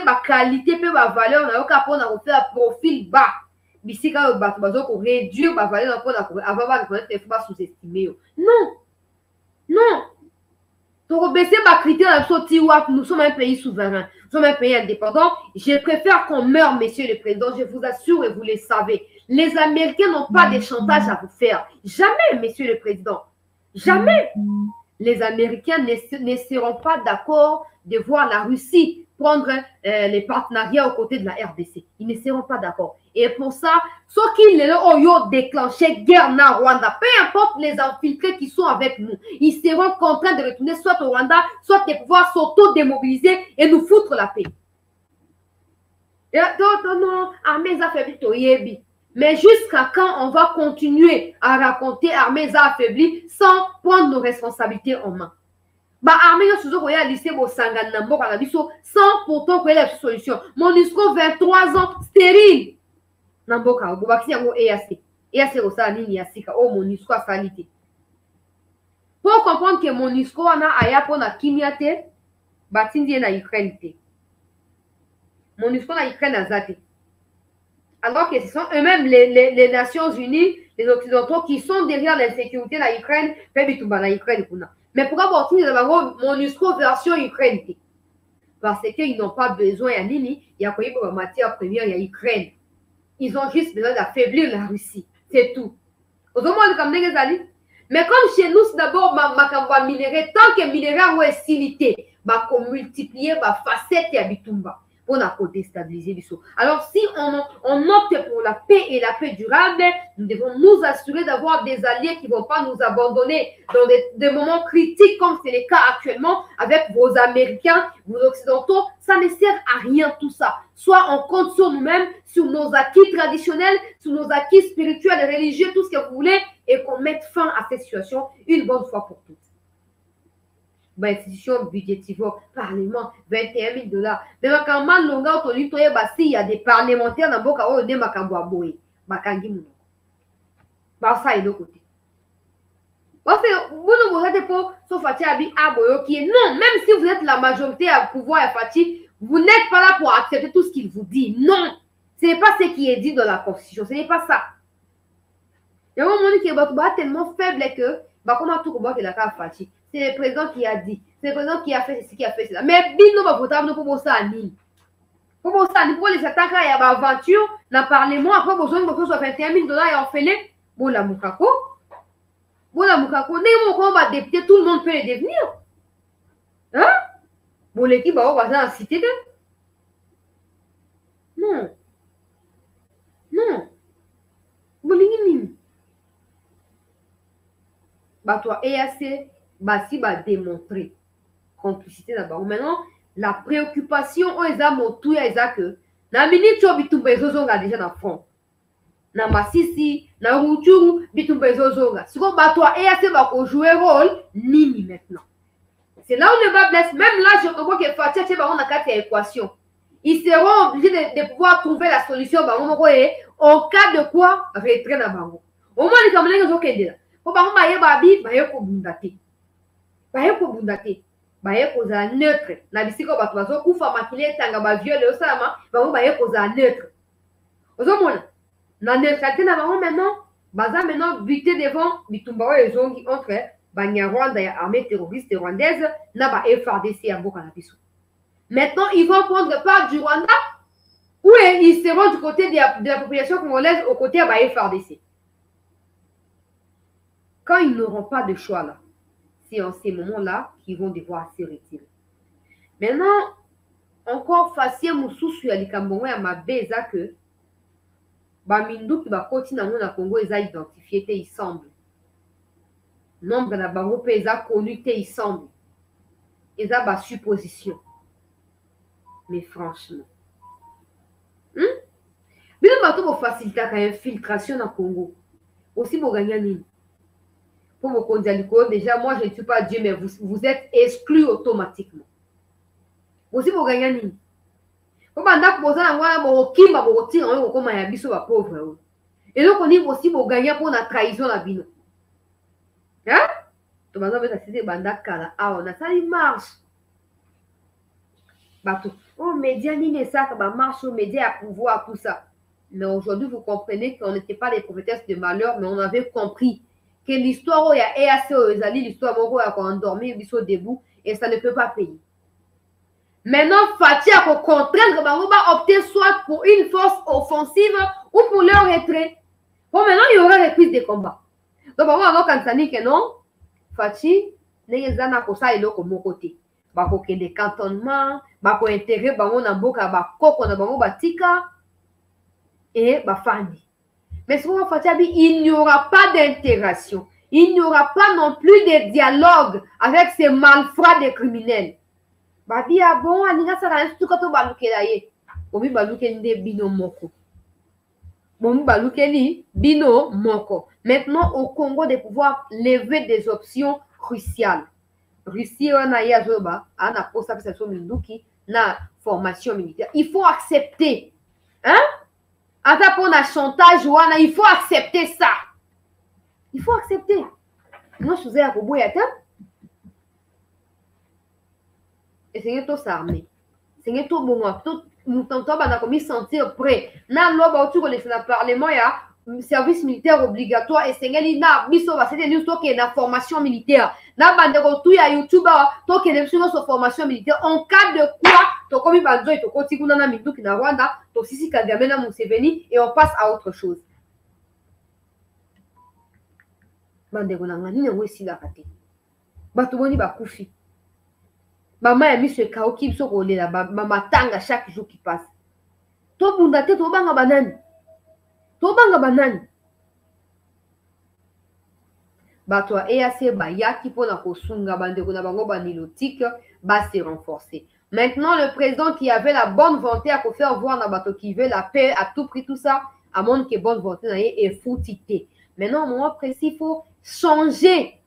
ma qualité pe ma valeur na yoka pona ko faire profil bas bisika bato bazoko réduire ma valeur pona ko avant ba connaître il faut pas sous-estimer. Non. Pour baisser ma critère nous sommes un pays souverain, nous sommes un pays indépendant. Je préfère qu'on meure, monsieur le président, je vous assure et vous le savez. Les Américains n'ont pas de chantage à vous faire. Jamais, monsieur le président. Jamais. Les Américains ne seront pas d'accord de voir la Russie prendre les partenariats aux côtés de la RDC. Ils ne seront pas d'accord. Et pour ça, ceux qui ont déclenché guerre dans Rwanda, peu importe les infiltrés qui sont avec nous, ils seront contraints de retourner soit au Rwanda, soit de pouvoir s'auto-démobiliser et nous foutre la paix. Non, armées affaiblies, mais jusqu'à quand on va continuer à raconter armées affaiblies sans prendre nos responsabilités en main? Armée sans pourtant qu'il y ait la solution. MONUSCO 23 ans stérile. Namboka, EAC. EAC MONUSCO a salité. Pour comprendre que MONUSCO a ayapo na Kimiate, batindi na Ukraine. MONUSCO na Ukraine a zate. Alors que ce sont eux-mêmes les Nations Unies, les Occidentaux qui sont derrière l'insécurité de l'Ukraine, mais pourquoi avoir MONUSCO version Ukraine? Parce qu'ils n'ont pas besoin à Nini, il y a une matière première, il y a Ukraine. Ils ont juste besoin d'affaiblir la Russie. C'est tout. Mais comme chez nous, c'est d'abord ma minerai, tant que minerai est silité, qu'on multiplie ma facette et habitumba. On a déstabilisé l'ISO. Alors, si on opte pour la paix et la paix durable, nous devons nous assurer d'avoir des alliés qui ne vont pas nous abandonner dans des moments critiques comme c'est le cas actuellement avec vos Américains, vos Occidentaux. Ça ne sert à rien tout ça. Soit on compte sur nous-mêmes, sur nos acquis traditionnels, sur nos acquis spirituels et religieux, tout ce que vous voulez, et qu'on mette fin à cette situation une bonne fois pour toutes. institution budgétivore, parlement, 21 000 $. Mais quand man longa autoli toye basi, il y a des parlementaires dans boka o de makambo aboye. Bakangi muno. Ba ça est de côté. Parce que vous ne êtes pas sauf Abi Aboyo qui est non, même si vous êtes la majorité à pouvoir et Fati, vous n'êtes pas là pour accepter tout ce qu'il vous dit. Non, ce n'est pas ce qui est dit dans la constitution, ce n'est pas ça. Il y a un moment qui est tellement faible que comment tout combat la Fati. C'est le président qui a dit, c'est le président qui a fait ceci, qui a fait cela. Mais Bino va voter pour ça à Nîmes. Pour ça, pour les attaques, il y a une aventure dans le Parlement, après besoin de 21 000 $ et on fait les bon la Moukako. Voilà, Moukako, on va député, tout le monde peut les devenir. Hein? Bon, l'équipe va en citer d'eux. Non. Non. Bon, bah, toi, EAC, bah, si, bah, démontrer complicité d'abord. Maintenant, la préoccupation, on les a montré, ils ont que, la minute, tu as vu tout le monde déjà dans le fond. Na Masisi, na Rutshuru, bitumbe zozonga. Si on bat toi et assez va jouer rôle, nini maintenant. C'est là où le bas blesse. Même là, je comprends que Fatia, c'est on a quatre équations. Ils seront obligés de pouvoir trouver la solution en cas de quoi retrait na bango. Au moins, les camarades ils ont qu'à dire. Pour bango baye babi, baye ko bundate. Baye ko bundate. Baye ko za neutre. Na bisiko ba tozo kufa makile tanga ba viole osama, bango baye ko za neutre. Ozomona. Dans neutralité, maintenant, buté devant Bitumba et Zongi entre Banyarwanda et l'armée terroriste rwandaise, n'a pas FRDC à Bokanabiso. Maintenant, ils vont prendre part du Rwanda ou ils seront du côté de la population congolaise au côté de la FRDC. Quand ils n'auront pas de choix là, c'est en ces moments-là qu'ils vont devoir se retirer. Maintenant, encore facile, Moussou sur Alikambongo à ma beza que Bamindu qui va continuer na Congo ils a identifié il semble. Nombre de bango pesa connu il semble. Ils a ba supposition. Mais franchement, bien bateau pour faciliter la infiltration dans Congo. Aussi pour gagner nini. Pour vous conduire déjà moi je ne suis pas Dieu mais vous êtes exclus automatiquement. Aussi pour gagner nini. Comment on poser un voilà pour kimba pour tirer on comme ya biso ba pauvre. Et donc on dit aussi pour gagner pour la trahison la bino. Hein? Tu vas voir ça c'est banda kala. Ah on a ça il marche. Bateau. Oh média ni ça que ba marche au média à pouvoir tout ça. Mais aujourd'hui vous comprenez qu'on n'était pas les prophétesses de malheur mais on avait compris que l'histoire où il y a EAC aux Ali l'histoire où il y a endormi biso debout et ça ne peut pas payer. Maintenant, Fatia pour contraindre, on va opter soit pour une force offensive ou pour leur retrait. Bon, maintenant, il y aura reprise des combats. Donc, on va voir quand ça dit que non, Fati, les gens ont ça et l'autre mon côté. Bah, pour qu'il y ait des cantonnements, bah, pour intégrer, bah, on a beaucoup, bah, coco, on a beaucoup, bah, tika, et bah, Fandi. Mais souvent, Fatia dit, il n'y aura pas d'intégration. Il n'y aura pas non plus de dialogue avec ces malfrats des criminels. Babi a bon, aninga sara tout quand on baluke là yé. Bomi baluke nde bino moko. Bomi baluke li bino moko. Maintenant au Congo de pouvoir lever des options cruciales. Russie on a yazoba, ana posa pesa minduki na formation militaire. Il faut accepter. Hein? Ata pour na chantage wana, il faut accepter ça. Il faut accepter. Non, je vous ai à Koboyata. Et c'est tout s'armer. C'est tout bon. Tout nous tentons de sentir prêt. Na loba autour de le parlement il y a service militaire obligatoire et c'est ngeli na biso va c'était nous qui na formation militaire. Na bande tout ya YouTube to qui est sur formation militaire en cas de quoi to comme banzo et to koti kuna na minduki na Rwanda to sisi Kagame na Museveni et on passe à autre chose. Bande kuna ngani ne wesi la kati. Batu boni bakufi. Maman a mis ce chaos qui se roule là, maman tanga chaque jour qui passe. To bundate to banga banane. To banga banane. Ba toi et assez ba yaki pour la kosunga bande kuna bango banilotique ba se renforcer. Maintenant le président qui avait la bonne volonté à faire voir na bato qui veut la paix à tout prix tout ça, à mon que bonne volonté na est foutité. Maintenant au moment précis il faut changer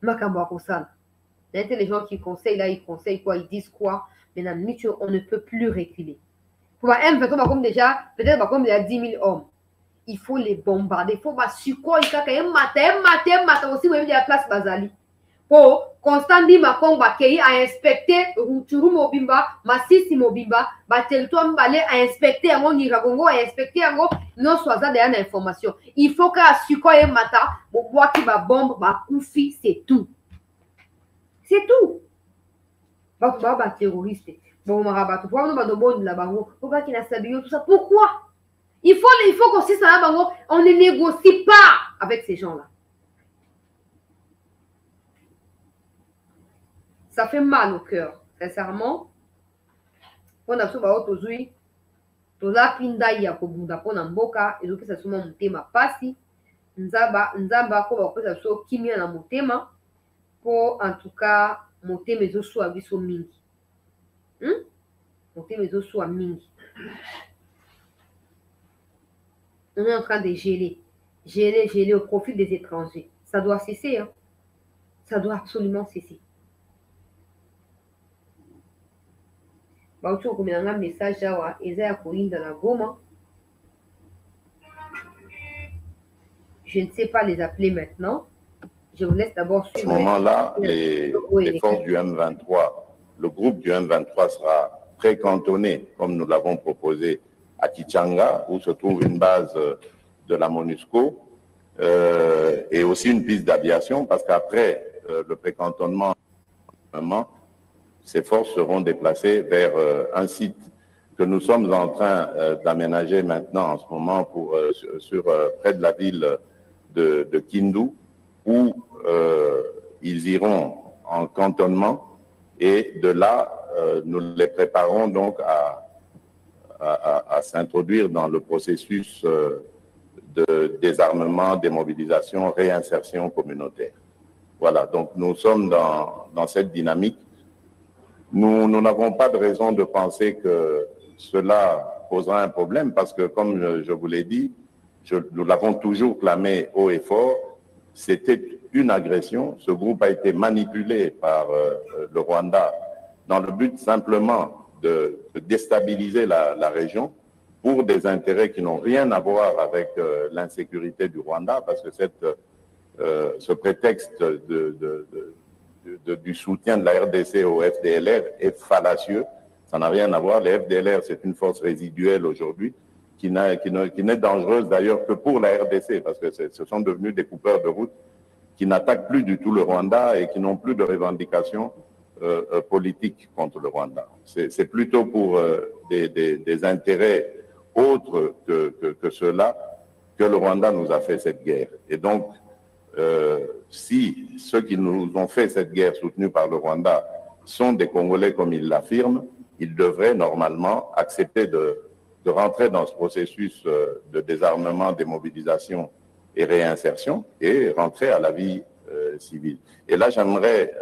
makambo ko ça. Les gens qui conseillent là, ils conseillent quoi, ils disent quoi. Maintenant, on ne peut plus reculer. Pour M23, comme déjà, peut-être comme il y a 10 000 hommes. Il faut les bombarder. Il faut succomber. Il matin aussi, il y a la place Bazali. Pour Constant dit Makong Bakei a inspecté Ruturu Mobimba, Massisi Mobimba, territoire Mbale a inspecté Ango Niragongo, a inspecté Ango, non soit ça derrière l'information. Il faut qu'à succomber matin, pour voir qui va bombe, va koufi, c'est tout. C'est tout. Bah, terroriste. Bon, Marabat, pourquoi nous avons la bango? Pourquoi qu'il a salué tout ça? Pourquoi? Il faut qu'on s'y ça, bango. On ne négocie pas avec ces gens-là. Ça fait mal au cœur, sincèrement. On a souvent aujourd'hui, toza pinda ya kobunda pona mboka, et donc ça suma mutema pasi. Nzamba ko ba pesa so kimia na mutema, pour en tout cas motema ezo so biso mingi. Motema ezo so mingi. On est en train de geler au profit des étrangers. Ça doit cesser, hein. Ça doit absolument cesser. Bautu komenanga message awa eza ya koinda na Goma. Je ne sais pas les appeler maintenant. Je vous laisse d'abord suivre. À ce moment-là, les forces du M23, le groupe du M23 sera précantonné, comme nous l'avons proposé, à Kichanga, où se trouve une base de la MONUSCO, et aussi une piste d'aviation, parce qu'après le précantonnement, ces forces seront déplacées vers un site que nous sommes en train d'aménager maintenant en ce moment près de la ville de Kindu, où ils iront en cantonnement, et de là, nous les préparons donc à s'introduire dans le processus de désarmement, démobilisation, réinsertion communautaire. Voilà, donc nous sommes dans cette dynamique. Nous n'avons pas de raison de penser que cela posera un problème, parce que, comme je vous l'ai dit, nous l'avons toujours clamé haut et fort, c'était une agression. Ce groupe a été manipulé par le Rwanda dans le but simplement de déstabiliser la région pour des intérêts qui n'ont rien à voir avec l'insécurité du Rwanda, parce que ce prétexte du soutien de la RDC au FDLR est fallacieux. Ça n'a rien à voir. Le FDLR, c'est une force résiduelle aujourd'hui qui n'est dangereuse d'ailleurs que pour la RDC, parce que ce sont devenus des coupeurs de route qui n'attaquent plus du tout le Rwanda et qui n'ont plus de revendications politiques contre le Rwanda. C'est plutôt pour des intérêts autres que ceux-là que le Rwanda nous a fait cette guerre. Et donc, si ceux qui nous ont fait cette guerre soutenue par le Rwanda sont des Congolais comme ils l'affirment, ils devraient normalement accepter de rentrer dans ce processus de désarmement, démobilisation et réinsertion, et rentrer à la vie civile. Et là, j'aimerais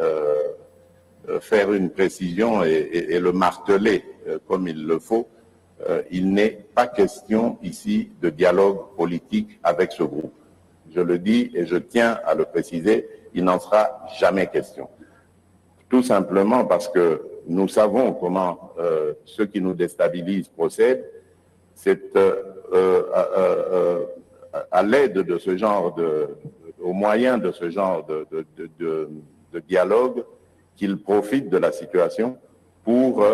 faire une précision et le marteler comme il le faut. Il n'est pas question ici de dialogue politique avec ce groupe. Je le dis et je tiens à le préciser, il n'en sera jamais question. Tout simplement parce que nous savons comment ceux qui nous déstabilisent procèdent. C'est à l'aide de ce genre au moyen de ce genre de dialogue qu'ils profitent de la situation pour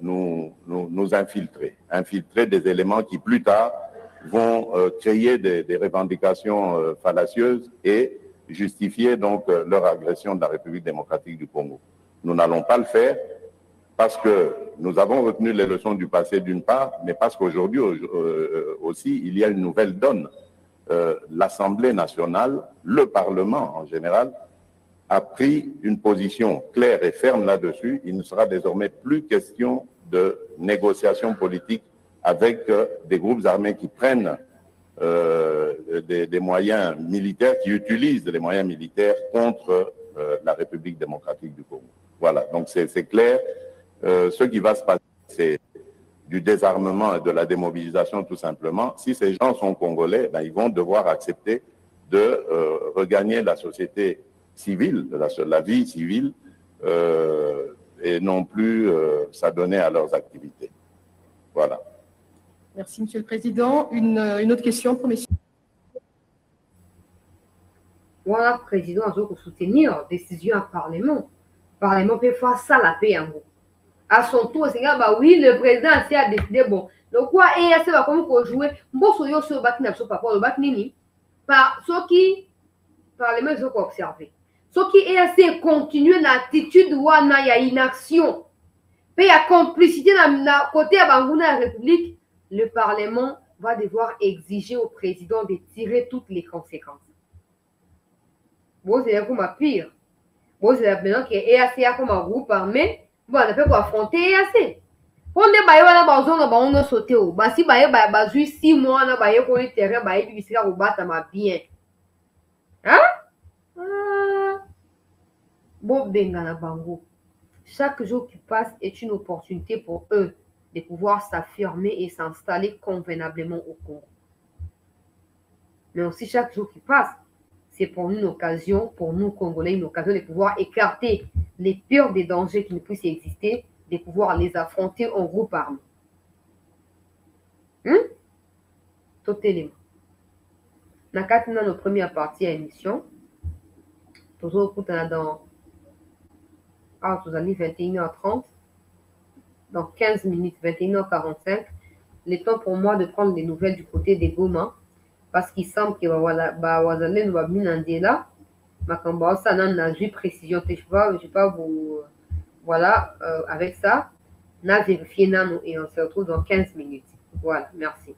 nous infiltrer des éléments qui plus tard vont créer des revendications fallacieuses et justifier donc leur agression de la République démocratique du Congo. Nous n'allons pas le faire parce que nous avons retenu les leçons du passé d'une part, mais parce qu'aujourd'hui aussi, il y a une nouvelle donne. L'Assemblée nationale, le Parlement en général, a pris une position claire et ferme là-dessus. Il ne sera désormais plus question de négociation politique avec des groupes armés qui prennent des moyens militaires, qui utilisent les moyens militaires contre la République démocratique du Congo. Voilà, donc c'est clair. Ce qui va se passer, c'est du désarmement et de la démobilisation tout simplement. Si ces gens sont congolais, ben, ils vont devoir accepter de regagner la société civile, la vie civile, et non plus s'adonner à leurs activités. Voilà. Merci, Monsieur le Président. Une autre question pour messieurs. Voilà, président, je veux soutenir décision à Parlement. Parlement peut faire ça, la paix en gros. À son tour, c'est bah oui, le président a décidé, bon, le quoi est assez comme pour jouer. Bon, sur yo sur bac n'a pas pour le bac nini. Par ce qui, Parlement, je veux observer. Ce qui est assez continuer l'attitude où il y a inaction. Puis il y a complicité dans côté à Bangouna République. Le Parlement va devoir exiger au président de tirer toutes les conséquences. Bon, c'est comme un pire. Bon, c'est maintenant que EAC comme un groupe armé. Bon, on a fait pour affronter EAC. On est baillé, on a sauté au bas. Si baillé, 6 mois, on a baillé pour le terrain, baillé, puis c'est là au bas, ça m'a bien. Hein? Bon, Bengana Bango. Chaque jour qui passe est une opportunité pour eux de pouvoir s'affirmer et s'installer convenablement au Congo. Mais aussi, chaque jour qui passe, c'est pour nous une occasion, pour nous Congolais, une occasion de pouvoir écarter les pires des dangers qui ne puissent exister, de pouvoir les affronter en groupe armé. Tout élément. Dans notre première partie à l'émission, toujours dans vous allez 21h30, dans 15 minutes, 21h45, le temps pour moi de prendre des nouvelles du côté des Goma, parce qu'il semble que Wazalé nous va venir là. Ça n'a pas précision. Je ne vais pas vous. Voilà, avec ça, on a vérifié et on se retrouve dans 15 minutes. Voilà, merci.